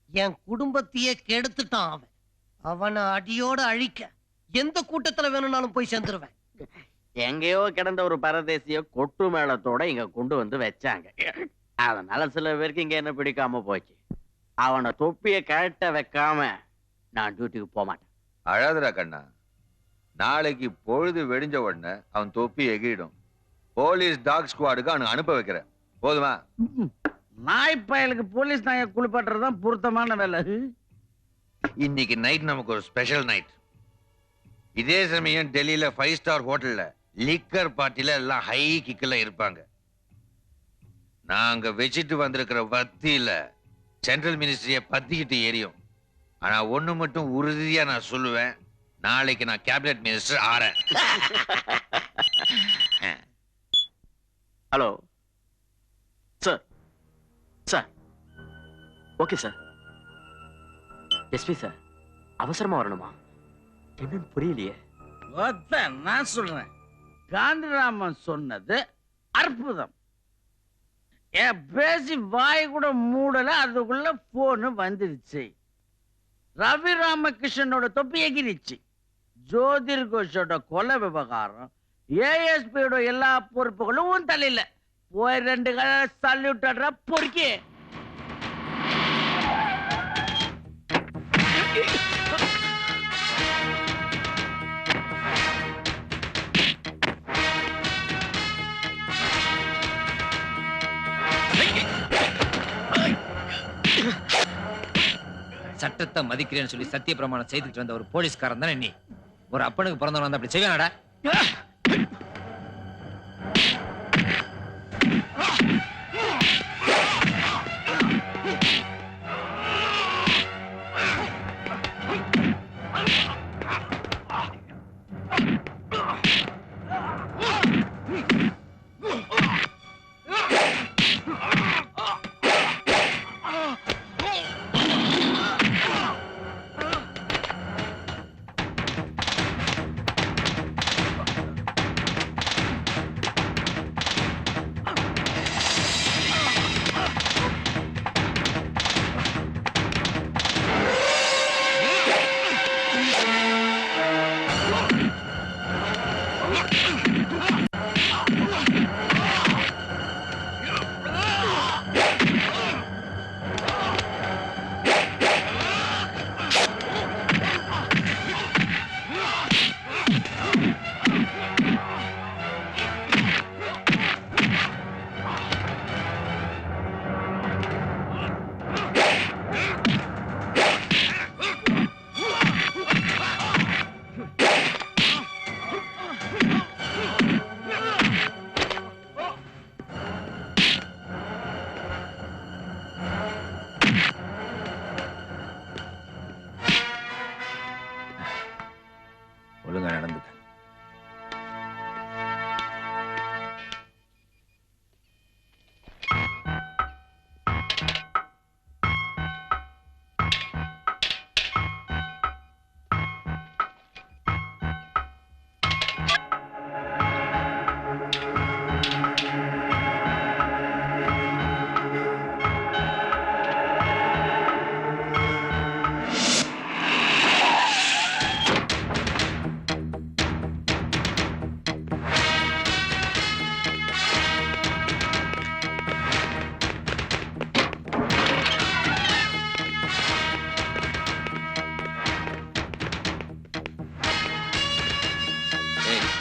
என் குடும்பத்தையே கெடுத்துட்டான் அவன். அவனை அடியோட அழிக்க எந்த கூட்டத்துல வேணும்னாலும் போய் சேர்ந்துருவேன். எங்கேயோ கிடந்த ஒரு பரதேசிய கொட்டு மேளத்தோட இங்க கொண்டு வந்து வச்சாங்க. அதனால சில பேருக்கு இங்க என்ன பிடிக்காம போச்சு. அவனை தொப்பிய கழட்ட வைக்காம நான் டியூட்டிக்கு போக மாட்டேன். அழாதரா கண்ணா, நாளைக்கு பொழுது வெடிஞ்ச உடனே அவன் தொப்பி எகிடும். போலீஸ் டாக் ஸ்குவாடுக்கு அவனுக்கு அனுப்ப வைக்கிறேன். போதுமா? நாய் பயலுக்கு போலீஸ் நாயை குளிப்பாட்டுறதுதான் பொருத்தமான வேலை. இன்னைக்கு நைட் நமக்கு ஒரு ஸ்பெஷல் நைட். இதே சமயம் டெல்லியில 5 ஸ்டார் ஹோட்டல்ல லிக்கர் பார்ட்டில எல்லாம் ஹை கிக்கில் இருப்பாங்க. நாங்க வச்சுட்டு வந்திருக்கிற வத்தியில சென்ட்ரல் மினிஸ்ட்ரிய பத்திக்கிட்டு எரியும். ஆனா ஒண்ணு மட்டும் உறுதியா நான் சொல்லுவேன், நாளைக்கு நான் கேபினட் மினிஸ்டர் ஆறேன். Hello sir. Sir okay sir. SP sir, அவசரமா வரணுமா? என்னன்னு புரியலையே. நான் சொல்றேன், காந்திராமன் சொன்னது அற்புதம். பேசி வாய் கூட மூடல, அதுக்குள்ள போன் வந்துருச்சு. ரவி ராமகிருஷ்ணனோட தொப்பி எகிரிச்சு. ஜோதிர் கோஷோட கொலை விவகாரம், ஏஎஸ்பியோட எல்லா பொறுப்புகளும் உன் தலையில. போய் 2 சல்யூட் அட்ரா பொறுக்கி. சட்டத்தை மதிக்கிறேன்னு சொல்லி சத்திய பிரமாணம் செய்துட்டு வந்த ஒரு போலீஸ்காரன் தானே நீ? ஒரு அப்பனுக்கு பிறந்தவன் வந்து அப்படி செய்வானடா? ஒழுங்கா நடந்துக்க.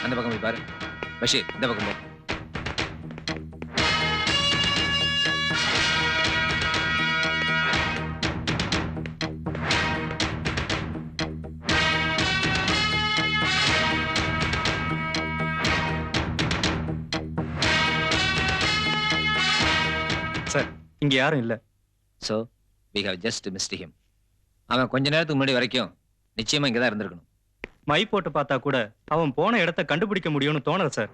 அந்த பக்கம் போய் பாரு. பஷீர், இந்த பக்கம் போ. சார், இங்க யாரும் இல்ல. So, we have just missed him. அவன் கொஞ்ச நேரத்துக்கு முன்னாடி வரைக்கும் நிச்சயமா இங்கதான் இருந்திருக்கணும். மை போட்டு பார்த்தா கூட அவன் போன இடத்தை கண்டுபிடிக்க முடியும்னு தோணல சார்.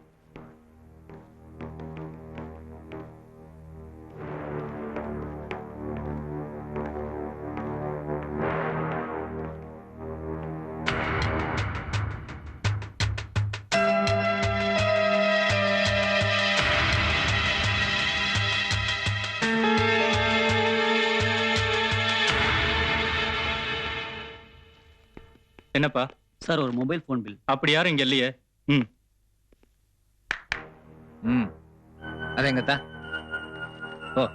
என்னப்பா சார், ஒரு மொபைல் போன் பில். அப்படி யாரும் இங்க இல்லையே. அது எங்கத்தா? ஓ,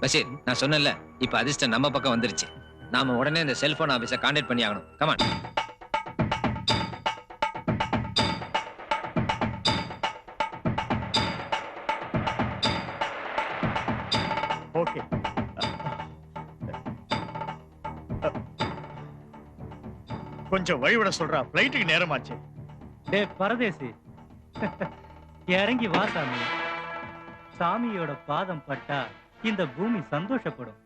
பஷீர், நான் சொன்னேன்ல, இப்ப அதிர்ஷ்டம் நம்ம பக்கம் வந்துருச்சு. நாம உடனே இந்த செல்போன் ஆபீஸை கான்டாக்ட் பண்ணி ஆகணும். கமான். ஓகே. கொஞ்சம் வழிவிட சொல்றா, பிளைட்டுக்கு நேரமாச்சு. டே பரதேசி, இறங்கி வா சாமி. சாமியோட பாதம் பட்டா இந்த பூமி சந்தோஷப்படும்.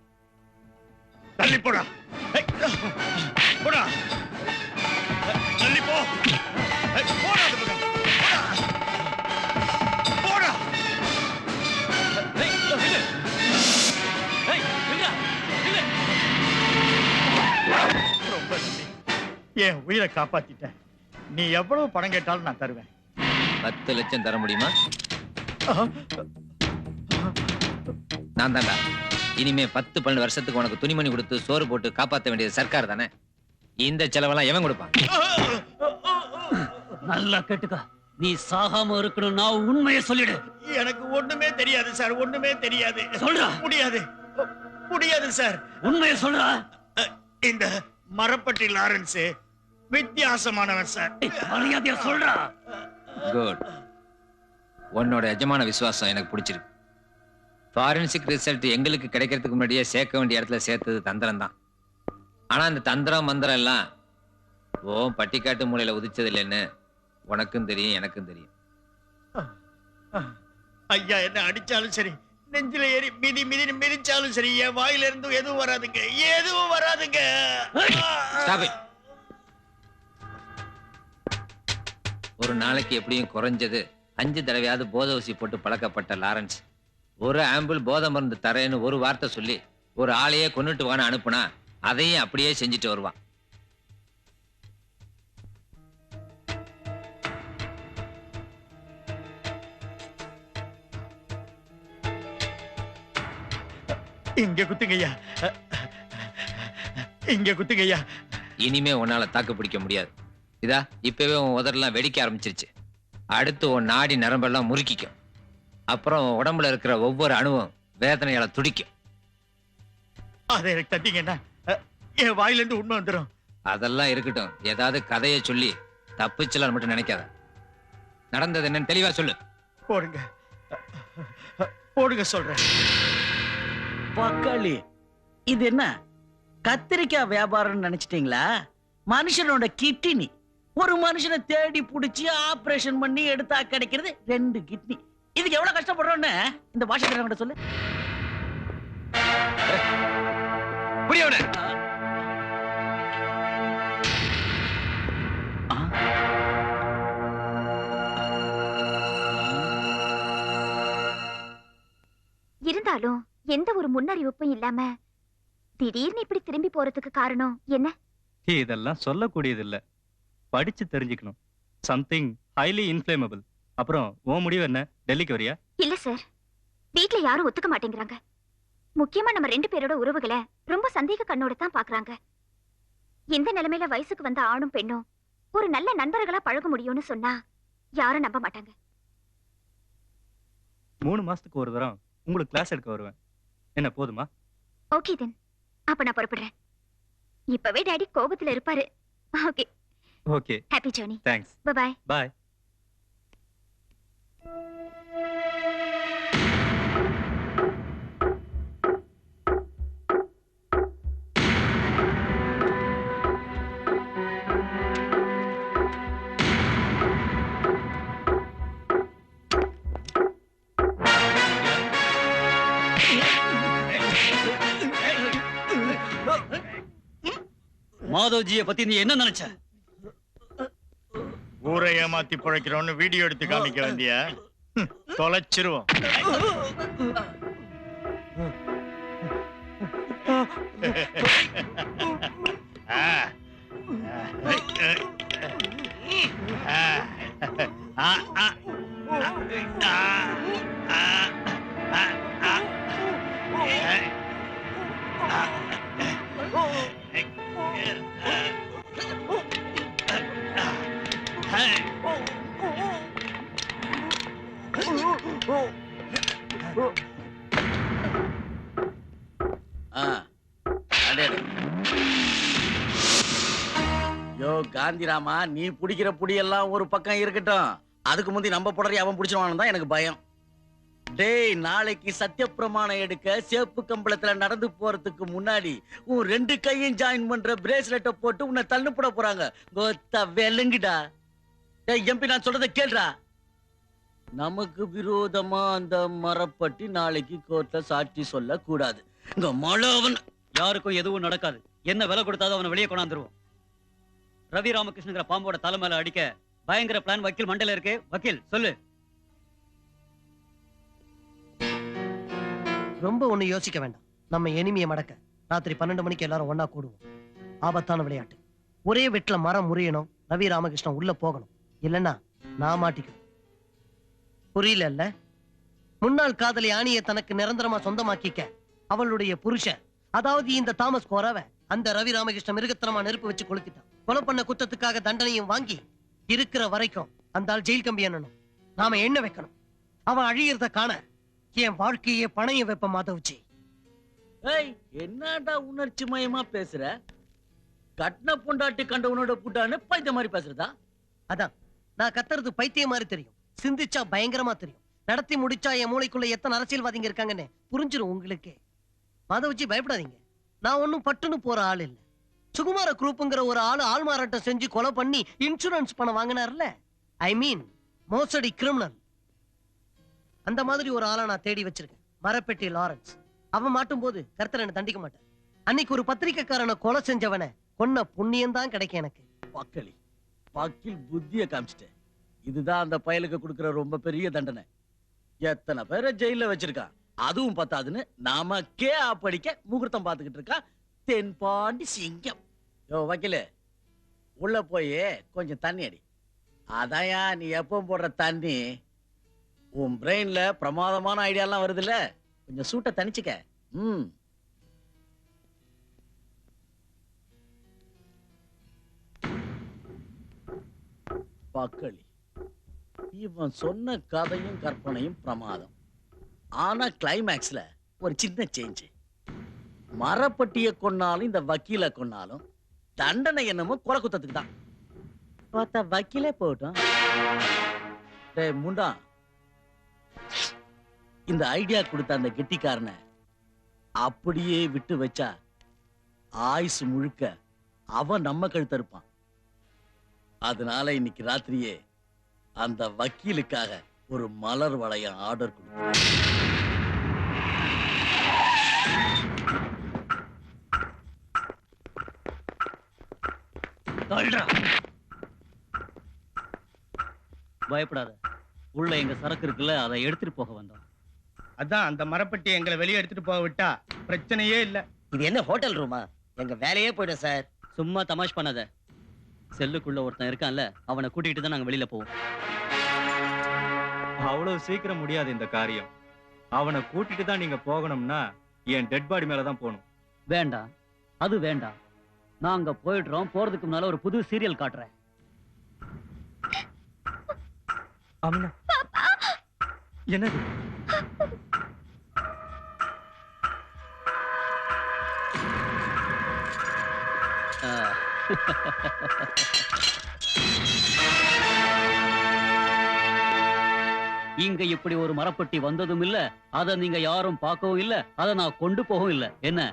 தள்ளி போடா, போடா, தள்ளி போ, போடா, போடா. ரொம்ப நன்றி, என் உயிரை காப்பாத்திட்டேன். நீ எவ்வளவு பணம் கேட்டாலும் நான் தருவேன். 10 லட்சம் தர முடியுமா? நான் தான்டா. இனிமே 10-12 வருஷத்துக்கு உனக்கு துணிமணி கொடுத்து சோறு போட்டு காப்பாற்ற வேண்டியது சர்க்கார் தானே. இந்த செலவெல்லாம் எவன் கொடுப்பான்? நல்லா கேட்டுக்க. நீ சாகாம இருக்கணும்னா உண்மையை சொல்லிடு. எனக்கு ஒண்ணுமே தெரியாது சார், ஒண்ணுமே தெரியாது. சொல்றா. முடியாது, முடியாது சார். உண்மையை சொல்றா. இந்த மரப்பட்டி லாரன்ஸ் வித்தியாசமானவன் சார். மரியாதையா சொல்றா. குட். உன்னோட எஜமான விசுவாசம் எனக்கு பிடிச்சிருக்கு. ஃபாரன்சிக் ரிசல்ட் எங்களுக்கு கிடைக்கிறதுக்கு முன்னாடியே சேர்க்க வேண்டிய இடத்துல சேர்த்தது தந்திரம் தான். ஆனா அந்த தந்திரம் மந்திரம் எல்லாம் பட்டிக்காட்டு மூலையில உதிச்சது இல்லைன்னு உனக்கும் தெரியும், எனக்கும் தெரியும். ஐயா என்ன அடிச்சாலும் சரி, நெஞ்சில ஏறி மிதி மிதி மிதிச்சாலும் சரி, என் வாயில இருந்து எதுவும் வராதுங்க, எதுவும் வராதுங்க. ஒரு நாளைக்கு எப்படியும் குறைஞ்சது 5 தடவையாவது போதை ஊசி போட்டு பழக்கப்பட்ட லாரன்ஸ் ஒரு ஆம்பிள் போதை மருந்து தரேன்னு ஒரு வார்த்தை சொல்லி ஒரு ஆளையே கொன்னுட்டு வான்னு அனுப்புனா அதையும் அப்படியே செஞ்சுட்டு வருவான். இங்க குத்துங்கய்யா, இங்க குத்துங்கய்யா. இனிமே உன்னால தாக்கு பிடிக்க முடியாது. இதா இப்பவே உன் உதறெல்லாம் வெடிக்க ஆரம்பிச்சிருச்சு. அடுத்து உன் நாடி நரம்பெல்லாம் முறுக்கிக்கும். அப்புறம் உடம்புல இருக்கிற ஒவ்வொரு அணுவும் வேதனையால துடிக்கும். அதை எனக்கு தட்டிங்கன்னா என் வாயில இருந்து உண்மை வந்துடும். அதெல்லாம் இருக்கட்டும், ஏதாவது கதையை சொல்லி தப்பிச்சலாம் மட்டும் நினைக்காத. நடந்தது என்னன்னு தெளிவா சொல்லு. போடுங்க, போடுங்க சொல்றேன். பக்காளி, இது என்ன கத்திரிக்காய் வியாபாரம் நினைச்சிட்டீங்களா? மனுஷனோட கிட்னி. ஒரு மனுஷனை தேடி புடிச்சு ஆபரேஷன் பண்ணி எடுத்தா கிடைக்கிறது 2 கிட்னி. இதுக்கு எவ்வளவு கஷ்டப்படுறோன்னு இந்த பாஷைக்காரங்க சொல்லு. இருந்தாலும் எந்த ஒரு முன்னறிவிப்பும் இல்லாம திடீர்னு இப்படி திரும்பி போறதுக்கு காரணம் என்ன? இதெல்லாம் சொல்லக்கூடியது இல்ல, படிச்சு தெரிஞ்சுக்கணும். Something highly inflammable. அப்புறம் உன் முடிவு என்ன? டெல்லிக்கு வரியா? இல்ல சார், வீட்ல யாரும் ஒத்துக்க மாட்டேங்கிறாங்க. முக்கியமா நம்ம 2 பேரோட உறவுகளை ரொம்ப சந்தேக கண்ணோட தான் பாக்குறாங்க. இந்த நிலைமையில வயசுக்கு வந்த ஆணும் பெண்ணும் ஒரு நல்ல நண்பர்களா பழக முடியும்னு சொன்னா யாரும் நம்ப மாட்டாங்க. 3 மாசத்துக்கு ஒரு தரம் உங்களுக்கு கிளாஸ் எடுக்க வருவேன். என்ன போதுமா? ஓகே தென், அப்ப நான் புறப்படுறேன். இப்பவே டாடி கோபத்துல இருப்பாரு. Okay okay. Happy journey. Thanks. Bye bye. மாதவ்ஜியை பத்தி நீ என்ன நினைச்ச? ஊரை ஏமாத்தி பிழைக்கிறோன்னு வீடியோ எடுத்து காமிக்க வேண்டிய தொலைச்சிருவோம். யோ காந்திராமா, நீ பிடிக்கிற புடியெல்லாம் ஒரு பக்கம் இருக்கட்டும். அதுக்கு முந்தி நம்ம புடரி அவன் பிடிச்சிருவான்னு தான் எனக்கு பயம். டேய், நாளைக்கு சத்தியப்பிரமாணம் எடுக்க சேப்பு கம்பளத்துல நடந்து போறதுக்கு முன்னாடி உன் 2 கையும் ஜாயின் பண்ற பிரேஸ்லெட்டை போட்டு உன்னை தள்ளு போட போறாங்க. கோத்தா வெளுங்கிடா. டேய் எம்பி, நான் சொல்றதை கேள்றா. நமக்கு விரோதமா அந்த மரப்பட்டி நாளைக்கு கோர்ட்ல சாட்சி சொல்ல கூடாது. இங்க மழவன் யாருக்கும் எதுவும் நடக்காது. என்ன விலை கொடுத்தாலும் அவனை வெளியே கொண்டாந்துருவோம். ரவி ராமகிருஷ்ணங்கிற பாம்போட தலை மேல அடிக்க பயங்கர பிளான் வக்கீல் மண்டல இருக்கு. வக்கீல் சொல்லு. ரொம்ப ஒண்ணு யோசிக்க வேண்டாம். நம்ம எனிமியை மடக்க ராத்திரி 12 மணிக்கு எல்லாரும் ஒன்னா கூடுவோம். ஆபத்தான விளையாட்டு. ஒரே வெட்டில மரம் முறியணும், ரவி ராமகிருஷ்ணன் உள்ள போகணும், இல்லைன்னா நான் மாட்டிக்கணும். புரியல? முன்னாள் காதலி ஆணியை தனக்கு நிரந்தரமா சொந்தமாக்கிக்க அவளுடைய புருஷன், அதாவது இந்த தாமஸ் கோராவ அந்த ரவி ராமகிருஷ்ணன் மிருகத்தனமா நெருப்பு வச்சு கொளுத்திட்டான். கொலை பண்ண குற்றத்துக்காக தண்டனையும் வாங்கி இருக்கிற வரைக்கும் அந்த ஆள் ஜெயில் கம்பி எண்ணணும், நாம எண்ண வைக்கணும். அவன் அழியறத காண என் வாழ்க்கையே பணைய வைப்ப மாதவச்சி. என்னடா உணர்ச்சி மயமா பேசுற? கட்ன பொண்டாட்டி கண்டவனோட புட்டான்னு பைத்திய மாதிரி பேசுறதா? அதான் நான் கத்துறது பைத்திய மாதிரி தெரியும், சிந்திச்சா பயங்கரமா தெரியும், நடத்தி முடிச்சா என் மூளைக்குள்ள எத்தனை அரசியல்வாதிங்க இருக்காங்கன்னு புரிஞ்சிடும் உங்களுக்கு. மாதவச்சி பயப்படாதீங்க, நான் ஒன்னும் பட்டுன்னு போற ஆள் இல்ல. சுகுமார குரூப்புங்கிற ஒரு ஆள் மாறாட்டம் செஞ்சு கொலை பண்ணி இன்சூரன்ஸ் பணம் வாங்கினார்ல, ஐ மீன் மோசடி கிரிமினல். அந்த மாதிரி ஒரு ஆளை நான் தேடி வச்சிருக்கேன், மரப்பெட்டி லாரன்ஸ். அவன் மாட்டும் போது கர்த்தர் என்ன தண்டிக்க மாட்டான். அன்னைக்கு ஒரு பத்திரிக்கைக்காரனை கொலை செஞ்சவனை கொன்ன புண்ணியம் தான் கிடைக்கும் எனக்கு. பக்களி பக்கில் புத்திய காமிச்சிட்டேன். இதுதான் அந்த பயலுக்கு கொடுக்கிற ரொம்ப பெரிய தண்டனை. எத்தனை பேரை ஜெயில வச்சிருக்கான், அதுவும் பத்தாதுன்னு நமக்கே ஆப்படிக்க முகூர்த்தம் பார்த்துக்கிட்டு இருக்கா தென்பாண்டி சிங்கம். யோ வக்கீலு, உள்ள போய் கொஞ்சம் தண்ணி அடி. அதாயா நீ எப்போ போடுற தண்ணி உன் பிரெயின்ல பிரமாதமான ஐடியாலாம் வருதுல்ல, கொஞ்சம் சூட்டை தனிச்சுக்க. பக்களி, இவன் சொன்ன கதையும் கற்பனையும் பிரமாதம். ஆனா கிளைமேக்ஸ்ல ஒரு சின்ன சேஞ்ச். மரப்பட்டிய கொன்னாலும் இந்த வக்கீல கொன்னாலும் தண்டனை என்னமோ கொலை குத்தத்துக்கு தான். பார்த்தா வக்கீலே போகட்டும். டேய் முண்டா, இந்த ஐடியா கொடுத்த அந்த கெட்டிக்காரனை அப்படியே விட்டு வச்சா ஆயுசு முழுக்க அவன் நம்ம கழுத்த இருப்பான். அதனால இன்னைக்கு ராத்திரியே அந்த வக்கீலுக்காக ஒரு மலர் வளையம் ஆர்டர் கொடுத்து பயப்படாத, உள்ள எங்க சரக்கு இருக்குல்ல, அதை எடுத்துட்டு போக வந்தோம். அதான் அந்த மரப்பட்டி எங்களை வெளியே எடுத்துட்டு போக விட்டா பிரச்சனையே இல்ல. இது என்ன ஹோட்டல் ரூமா? எங்க வேலையே போயிடும் சார். சும்மா தமாஷ் பண்ணாத. செல்லுக்குள்ள ஒருத்தன் இருக்கான்ல, அவனை கூட்டிட்டு தான் நாங்க வெளியில போவோம். அவ்வளவு சீக்கிரம் முடியாது இந்த காரியம். அவனை கூட்டிட்டு தான் நீங்க போகணும்னா என் டெட் பாடி மேலதான் போகணும். வேண்டாம், அது வேண்டாம். நாங்க போயிடுறோம். போறதுக்கு முன்னால ஒரு புது சீரியல் காட்டுறேன். அம்மா, என்னது? இங்க இப்படி ஒரு மரப்பட்டி வந்ததும் இல்ல, அத நீங்க யாரும் பார்க்கவும் இல்ல, அத நான் கொண்டு போகவும் இல்ல. என்ன?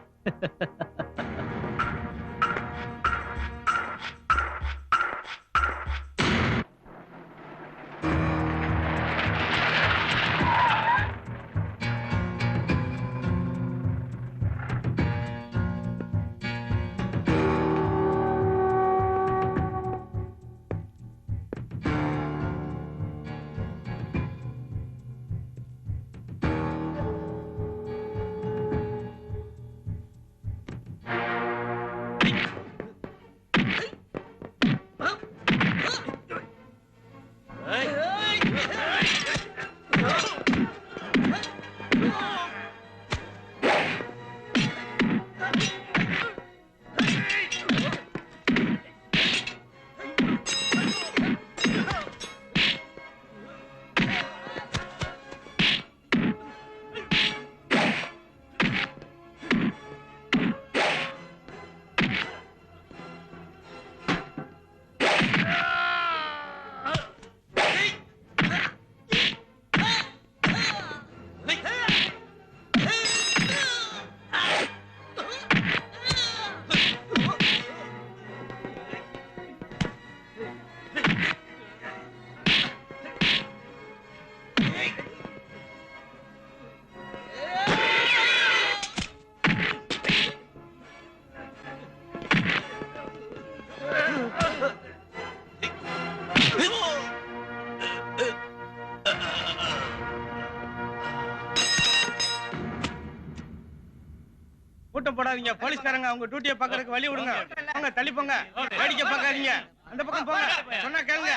கூட்டம் போடாதீங்க, போலீஸ்காரங்க அவங்க டியூட்டியை பார்க்கறதுக்கு வழி விடுங்க. அவங்க தள்ளி போங்க, வேடிக்கை பார்க்காதீங்க. அந்த பக்கம் போங்க. சொன்னா கேளுங்க.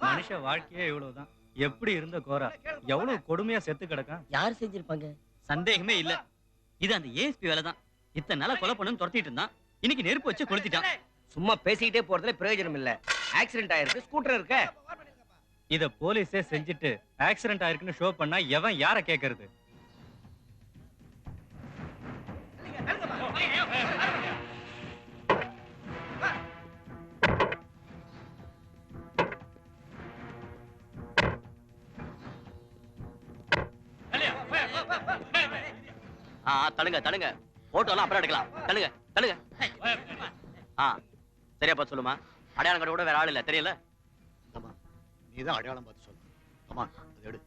மனுஷ வாழ்க்கையே இவ்வளவுதான். எப்படி இருந்த கோரா எவ்வளவு கொடுமையா செத்து கிடக்கான். யார் செஞ்சிருப்பாங்க? சந்தேகமே இல்ல. இது அந்த ஏஎஸ்பி வேலை தான். இத்தனை நாளா கொலை பண்ணு துரத்திட்டு இருந்தான். இன்னைக்கு நெருப்பு வச்சு கொளுத்திட்டான். சும்மா பேசிக்கிட்டே போறதுல பிரயோஜனம் இல்ல. ஆக்சிடென்ட் ஆயிருக்கு, ஸ்கூட்டர் இருக்க. இத போலீஸே செஞ்சுட்டு ஆக்சிடென்ட் ஆயிருக்குன்னு ஷோ பண்ணா எவன் யார கேக்குறது? தடுங்க தடுங்க. போட்டோலாம் அப்புறம் எடுக்கலாம். தடுங்க தடுங்க. சரியா பார்த்து சொல்லுமா. அடையாளம் கடை கூட வேற ஆள் இல்ல, தெரியல. நீதான் அடையாளம் பார்த்து சொல்லு. அம்மா அது எடு.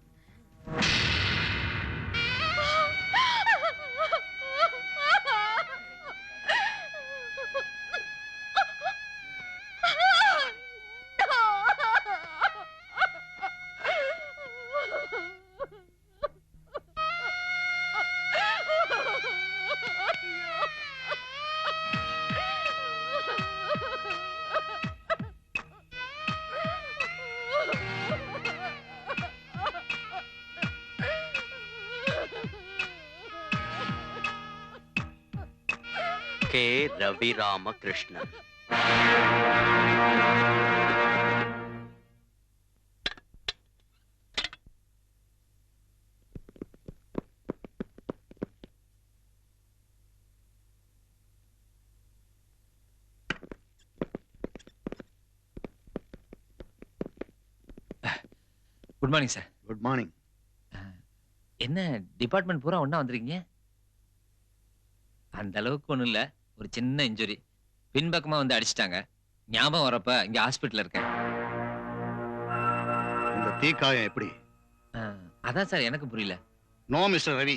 K. Ravi Ramakrishnan. Good morning sir. Good morning. என்ன டிபார்ட்மெண்ட் பூரா ஒண்ணா வந்திருக்கீங்க? அந்த அளவுக்கு ஒண்ணும் இல்ல, ஒரு சின்ன இன்ஜுரி. பின்பக்கமா வந்து அடிச்சிட்டாங்க. ஞாபகம் வரப்ப இங்க ஹாஸ்பிட்டல்ல இருக்கேன். இந்த தீக்காயம் எப்படி? அதான் சார் எனக்கு புரியல. நோ மிஸ்டர் ரவி,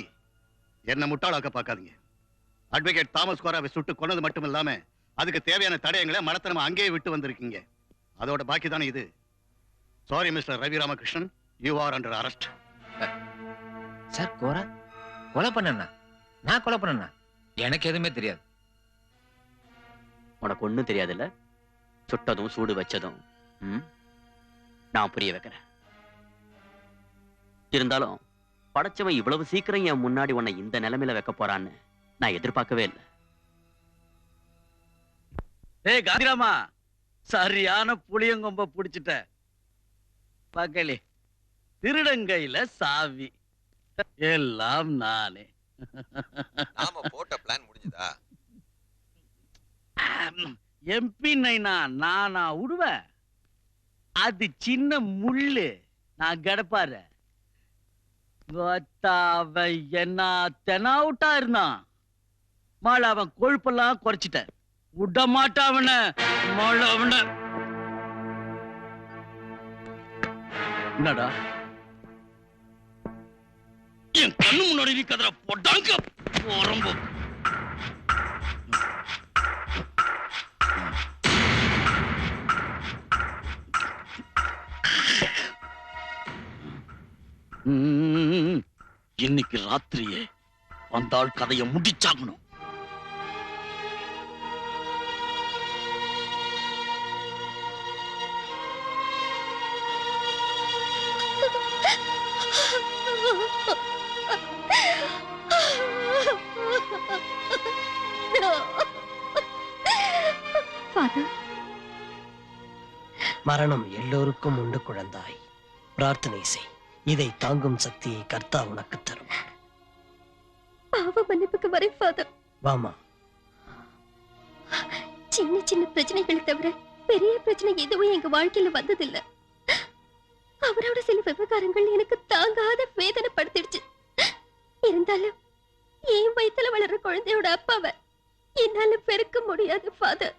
என்ன முட்டாளாக்க பார்க்காதீங்க. அட்வொகேட் தாமஸ் கோராவை சுட்டு கொன்னது மட்டும் இல்லாம அதுக்கு தேவையான தடயங்களை மனத்தனமா அங்கேயே விட்டு வந்திருக்கீங்க. அதோட பாக்கி தானே இது. Sorry mister Ravi Ramakrishnan, you are under arrest. Sir Kora கொலை பண்ணனா? நான் கொலை பண்ணனா? எனக்கு எதுவுமே தெரியாது. உனக்கு ஒண்ணும் தெரியாதுல்ல? சுட்டதும் சூடு வச்சதும் நான் புரிய வைக்கிறேன். இருந்தாலும் படைச்சவன் இவ்வளவு சீக்கிரம் என் முன்னாடி உன்னை இந்த நிலைமையில வைக்க போறான்னு நான் எதிர்பார்க்கவே இல்லை. ஏய் காந்திராமா, சரியான புளியங்கொம்ப புடிச்சிட்ட. பக்கலி திருடங்கையில சாவி. எல்லாம் நானே. நாம போட்ட பிளான் முடிஞ்சதா? எம்பி நைனா நானா விடுவேன்? அது சின்ன முள்ளு, நான் கிடப்பாரு. அவன் என்ன தெனாவுட்டா இருந்தான். மாலை அவன் கொழுப்பெல்லாம் குறைச்சிட்ட. விட மாட்டான் அவன. மாலை அவன. என்னடா என் கண்ணு முன்னாடி நீ கதற போட்டாங்க போறம்போ. இன்னைக்கு ராத்திரியே வந்தாள் கதையை முடிச்சாகணும். மரணம் எல்லோருக்கும் உண்டு குழந்தாய். பிரார்த்தனை செய். இதை தாங்கும் சக்தியை கர்த்தா உனக்கு தருவார். பாவ மன்னிப்புக்கு வரேன் ஃபாதர். வாமா. சின்ன சின்ன பிரச்சனைகளை தவிர பெரிய பிரச்சனை எதுவும் எங்க வாழ்க்கையில வந்ததில்லை. அவரோட சில விவகாரங்கள் எனக்கு தாங்காத வேதனைப்படுத்திடுச்சு. இருந்தாலும் என் வயித்துல வளர்ற குழந்தையோட அப்பாவை என்னால பெருக்க முடியாது ஃபாதர்.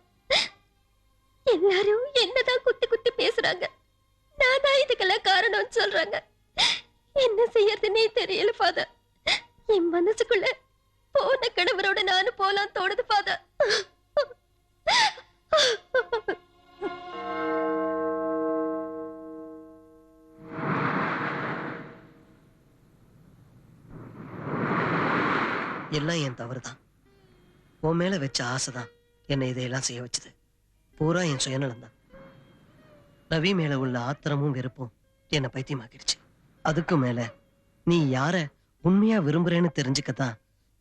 எல்லாரும் என்னதான் குத்தி குத்தி பேசுறாங்க. நானா இதுக்கெல்லாம் காரணம் சொல்றாங்க. என்ன செய்யறதுன்னே தெரியல ஃபாதர். என் மனசுக்குள்ள போன கணவரோட நானும் போலாம் தோணுது ஃபாதர். எல்லாம் என் தவறுதான். உன் மேல வச்ச ஆசைதான் என்னை இதையெல்லாம் செய்ய வச்சது. பூரா என் சுயநலம் தான். ரவி மேல உள்ள ஆத்திரமும் வெறுப்பும் என்னை பைத்தியமாக்கிடுச்சு. அதுக்கு மேல நீ யார உண்மையா விரும்புறேன்னு தெரிஞ்சுக்கத்தான்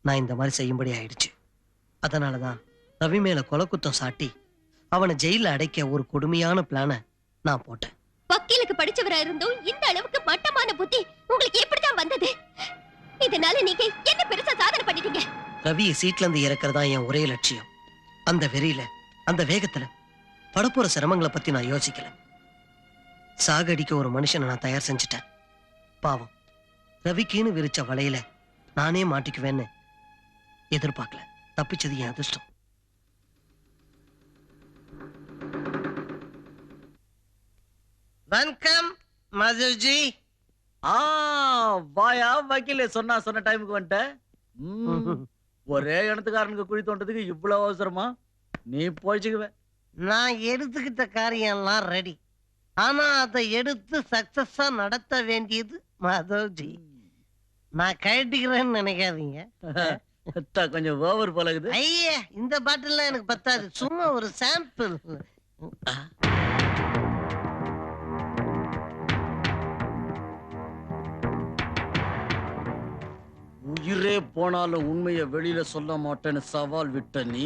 நான் இந்த மாதிரி செய்யும்படி ஆயிடுச்சு. அதனாலதான் ரவி மேல கொலை குத்தம் சாட்டி அவனை ஜெயில அடைக்க ஒரு கொடுமையான பிளான நான் போட்டேன். வக்கீலுக்கு படிச்சவரா இருந்தும் இந்த அளவுக்கு மட்டமான புத்தி உங்களுக்கு எப்படிதான் வந்தது? இதனால நீங்க என்ன பெருசா சாதனை பண்ணிட்டீங்க? ரவியை சீட்ல இருந்து இறக்குறதா என் ஒரே லட்சியம். அந்த வெறியில, அந்த வேகத்துல படப்போற சிரமங்களை பத்தி நான் யோசிக்கல. சாகடிக்க ஒரு மனுஷனை நான் தயார் செஞ்சுட்டேன். பாவம், ரவிக்குன்னு விரிச்ச வலையில நானே மாட்டிக்குவேன்னு எதிர்பார்க்கல. தப்பிச்சது என் அதிர்ஷ்டம். வணக்கம் மாதவ்ஜி. வாயா வக்கீல, சொன்ன டைமுக்கு வந்துட்ட. ஒரே இடத்துக்காரனுக்கு குழி தோண்டதுக்கு இவ்வளவு அவசரமா? நீ போய்ச்சுக்குவ. நான் எடுத்துக்கிட்ட காரியம்லாம் ரெடி. ஆனா அதை எடுத்து சக்சஸா நடத்த வேண்டியது மாதவ்ஜி. நான் கழட்டிக்கிறேன்னு நினைக்காதீங்க. கொஞ்சம் ஓவர் பழகுது. ஐயா, இந்த பாட்டில் எனக்கு பத்தாது. சும்மா ஒரு சாம்பிள். உயிரே போனாலும் உண்மையை வெளியில சொல்ல மாட்டேன்னு சவால் விட்ட நீ,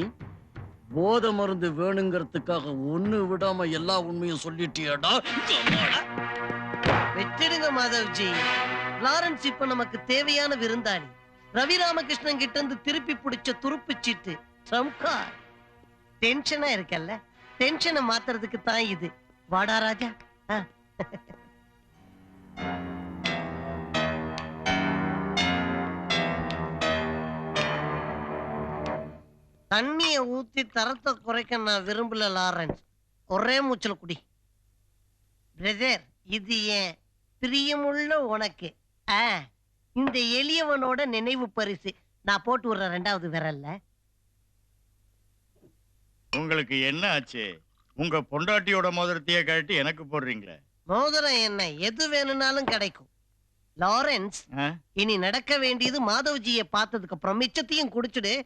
போதை மருந்து வேணுங்கிறதுக்காக ஒண்ணு விடாம எல்லா உண்மையும் சொல்லிட்டியாடா. விட்டுடுங்க மாதவ்ஜி. லாரன்ஸ் இப்ப நமக்கு தேவையான விருந்தாளி. ரவி ராமகிருஷ்ணன் கிட்ட இருந்து திருப்பி பிடிச்ச துருப்பு சீட்டு. டென்ஷனா இருக்கல்ல, டென்ஷனை மாத்துறதுக்கு தான் இது. வாடா ராஜா. தண்ணிய ஊத்தி தரத்தை குறைக்க நான் விரும்பல லாரன்ஸ். ஒரே மூச்சல குடி. பிரதர், இது ஏன் பிரியமுள்ள உனக்கு. இந்த எளியவனோட நினைவு பரிசு. நான் போட்டு விடுற 2வது விரல்ல. உங்களுக்கு என்ன ஆச்சு? உங்க பொண்டாட்டியோட மோதிரத்தையே கழட்டி எனக்கு போடுறீங்களே. மோதிரம் என்ன, எது வேணும்னாலும் கிடைக்கும். லாரன்ஸ், இனி நடக்க வேண்டியது மாதவ்ஜியை பார்த்ததுக்கு அப்புறம் மிச்சத்தையும் குடிச்சுடு.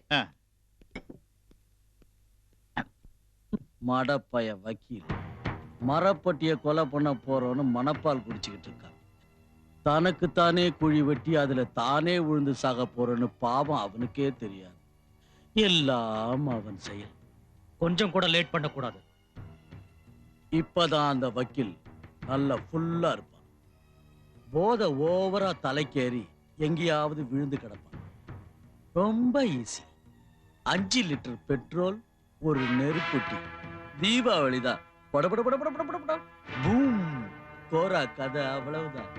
மடப்பய வக்கீல் மரப்பட்டிய கொலை பண்ண போறோன்னு மணப்பால் குடிச்சுக்கிட்டு இருக்கான். தனக்குத்தானே குழி வெட்டி அதுல தானே விழுந்து சாக போறேன்னு பாவம் அவனுக்கே தெரியாது. எல்லாம் அவன் செயல். கொஞ்சம் கூட லேட் பண்ண கூடாது. இப்பதான் அந்த வக்கீல் நல்ல ஃபுல்லா இருப்பான். போதை ஓவரா தலைக்கேறி எங்கேயாவது விழுந்து கிடப்பான். ரொம்ப ஈஸி. 5 லிட்டர் பெட்ரோல், ஒரு நெருப்புட்டி. தீபாவளி தான். படபட படபட படபட பூம். கோரா கதை அவ்வளவுதான்.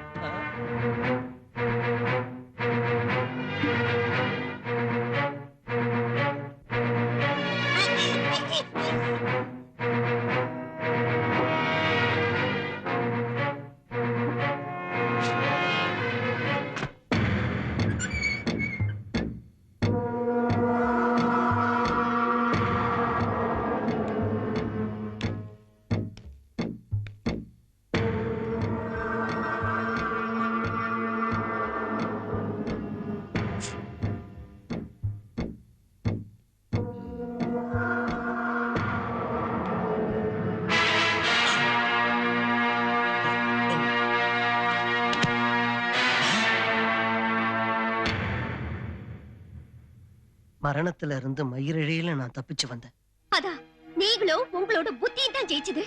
மரணத்துல இருந்து மயிரிழையில நான் தப்பிச்சு வந்தேன். அதான் நீங்களும் உங்களோட புத்தியும் தான் ஜெயிச்சது.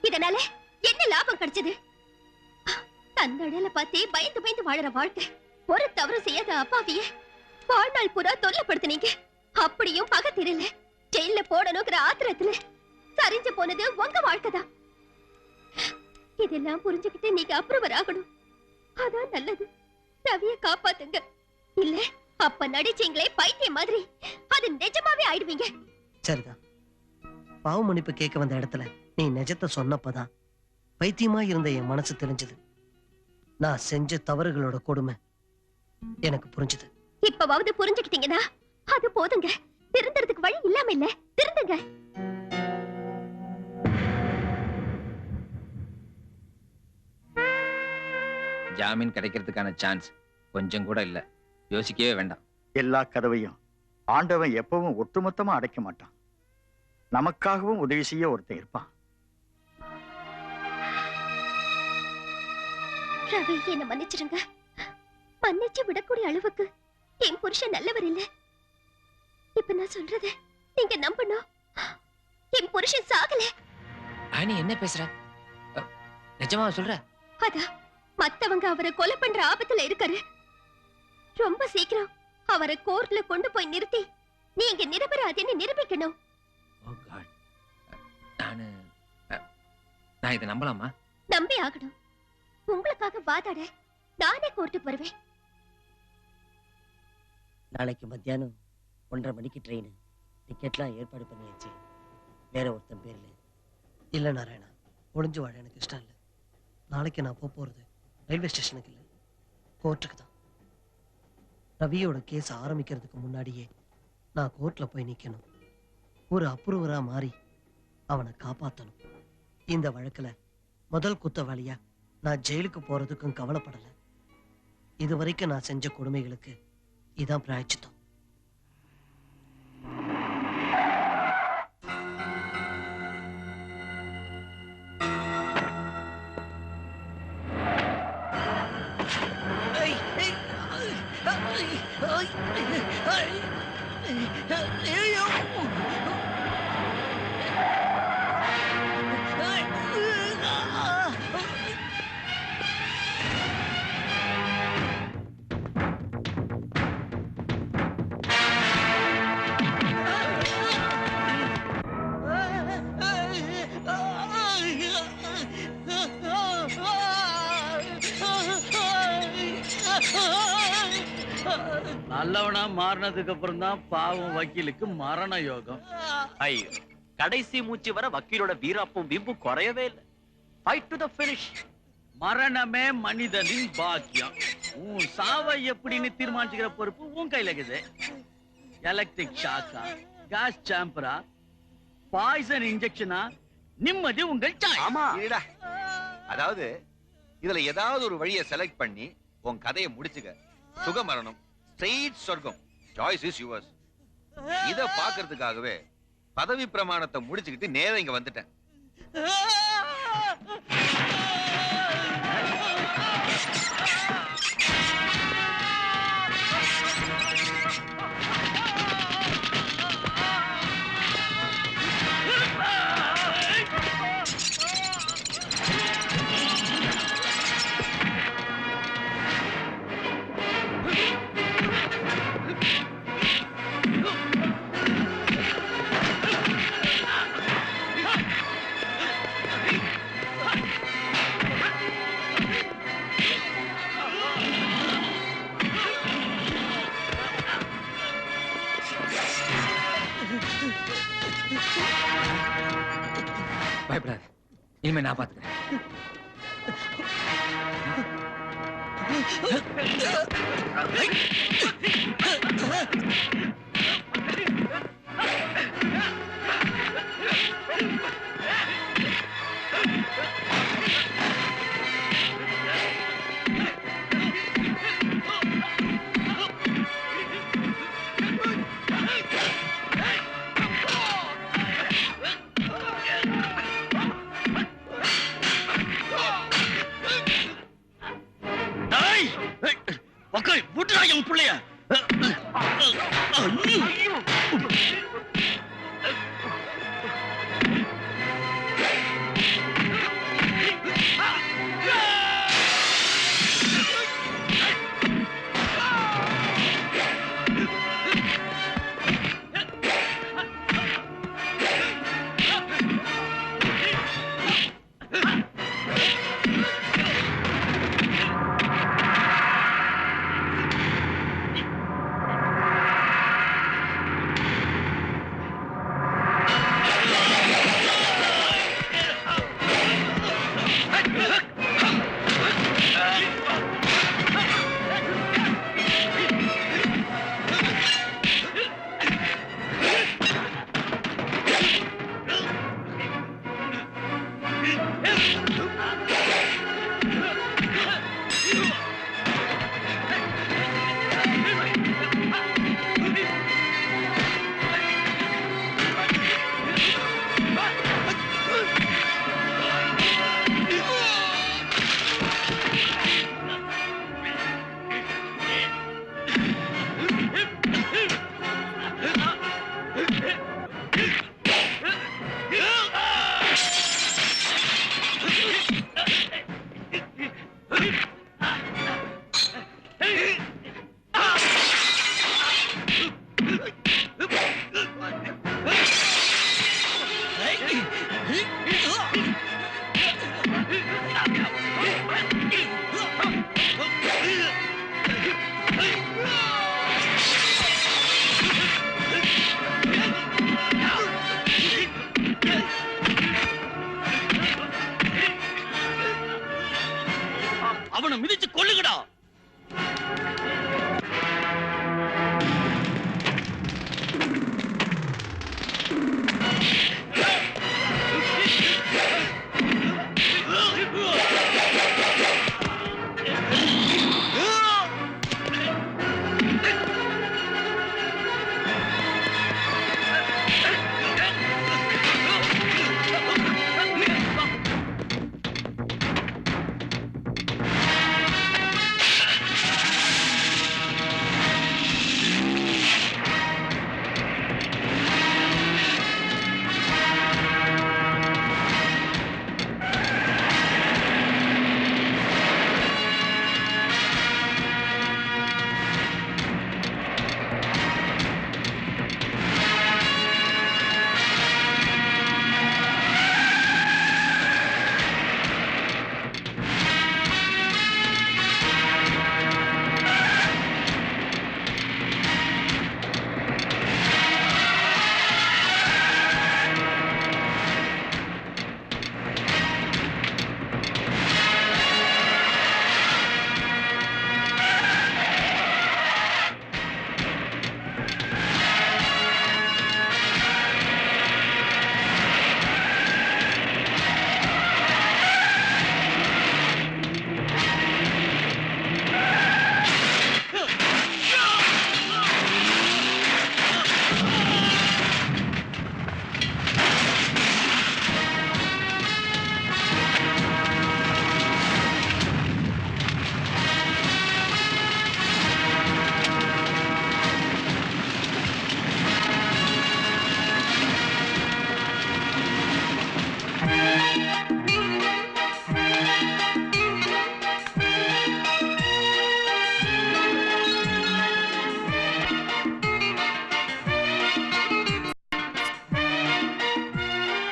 இதனால என்ன லாபம் கிடைச்சது? தன்னடல பார்த்தே பயந்து பயந்து வாழற வாழ்க்கை. ஒரு தவறு செய்யாத அப்பாவிய வாழ்நாள் பூரா தொல்லப்படுத்தினீங்க. அப்படியும் பகை தெரியல. ஜெயில போடணுங்கிற ஆத்திரத்துல சரிஞ்சு போனது உங்க வாழ்க்கைதான். இதெல்லாம் புரிஞ்சுக்கிட்டு நீங்க அப்ரூவர் ஆகணும். அதான் நல்லது. ரவிய காப்பாத்துங்க. இல்ல அப்ப நடிச்சீங்களே பைத்தியம் மாதிரி, அது நிஜமாவே ஆயிடுவீங்க. சரிதான். பாவ மன்னிப்பு கேட்க வந்த இடத்துல நீ நிஜத்தை சொன்னப்பதான் பைத்தியமா இருந்த என் மனசு தெரிஞ்சது. நான் செஞ்ச தவறுகளோட கொடுமை எனக்கு புரிஞ்சது. இப்பவாவது புரிஞ்சுக்கிட்டீங்கன்னா அது போதுங்க. திருந்தறதுக்கு வழி இல்லாம இல்ல. திருந்துங்க. ஜாமீன் கிடைக்கிறதுக்கான சான்ஸ் கொஞ்சம் கூட இல்ல. யோசிக்கவே வேண்டாம். எல்லா கதவையும் ஆண்டவன் எப்பவும் ஒட்டுமொத்தமா அடைக்க மாட்டான். நமக்காகவும் உதவி செய்ய ஒருத்தன் இருப்பான். ரவி, என்ன மன்னிச்சிருங்க. மன்னிச்சு விடக்கூடிய அளவுக்கு என் புருஷன் நல்லவர் இல்ல. இப்ப நான் சொல்றத நீங்க நம்பணும். என் புருஷன் சாகல. நீ என்ன பேசுற? நிஜமா சொல்ற? அதான் மத்தவங்க அவரை கொலை பண்ற ஆபத்துல இருக்காரு. ரொம்ப சீக்கிரம் அவரை கோர்ட்ல கொண்டு போய் நிறுத்தி நீங்க நிரபராதின்னு நிரூபிக்கணும். நான் இதை நம்பலாமா? நம்பி ஆகணும். உங்களுக்காக வாதாட நானே கோர்ட்டுக்கு வருவேன். நாளைக்கு மத்தியானம் 1:30 மணிக்கு ட்ரெயின். டிக்கெட்லாம் ஏற்பாடு பண்ணியாச்சு. வேற ஒருத்தன் பேர்ல. இல்ல நாராயணா, ஒளிஞ்சு வாழ எனக்கு இஷ்டம் இல்லை. நாளைக்கு நான் போறது ரயில்வே ஸ்டேஷனுக்கு இல்லை, கோர்ட்டுக்கு தான். ரவியோட கேஸ் ஆரம்பிக்கிறதுக்கு முன்னாடியே நான் கோர்ட்ல போய் நிக்கணும். ஒரு அப்ரூவரா மாறி அவனை காப்பாத்தணும். இந்த வழக்குல முதல் குத்தவாளியா நான் ஜெயிலுக்கு போறதுக்கும் கவலைப்படல. இதுவரைக்கும் நான் செஞ்ச கொடுமைகளுக்கு இதான் பிராயச்சித்தம். நல்லவனா மாறினதுக்கு அப்புறம் தான் பாவம் வக்கீலுக்கு மரண யோகம். ஐயோ, கடைசி மூச்சு வர வக்கீலோட வீராப்பும் வீம்பும் குறையவே இல்லை. Fight to the finish. மரணமே மனிதனின் பாக்கியம். உன் சாவை எப்படின்னு தீர்மானிச்சுக்கிற பொறுப்பு உன் கையில இருக்குது. எலக்ட்ரிக் ஷாக்கா, கேஸ் சாம்பரா, பாய்சன் இன்ஜெக்ஷனா, நிம்மதி உங்கள் சாய்ஸ். ஆமா. அதாவது இதுல ஏதாவது ஒரு வழியை செலக்ட் பண்ணி உன் கதையை முடிச்சுக்க. சுகமரணம், ஸ்ட்ரெயிட் சொர்க்கம். Choice is yours. இத பாக்குறதுக்காகவே பதவி பிரமாணத்தை முடிச்சுக்கிட்டு நேரா இங்க வந்துட்டேன். பயப்படாது, இனிமே நான் பாத்துக்கிறேன்.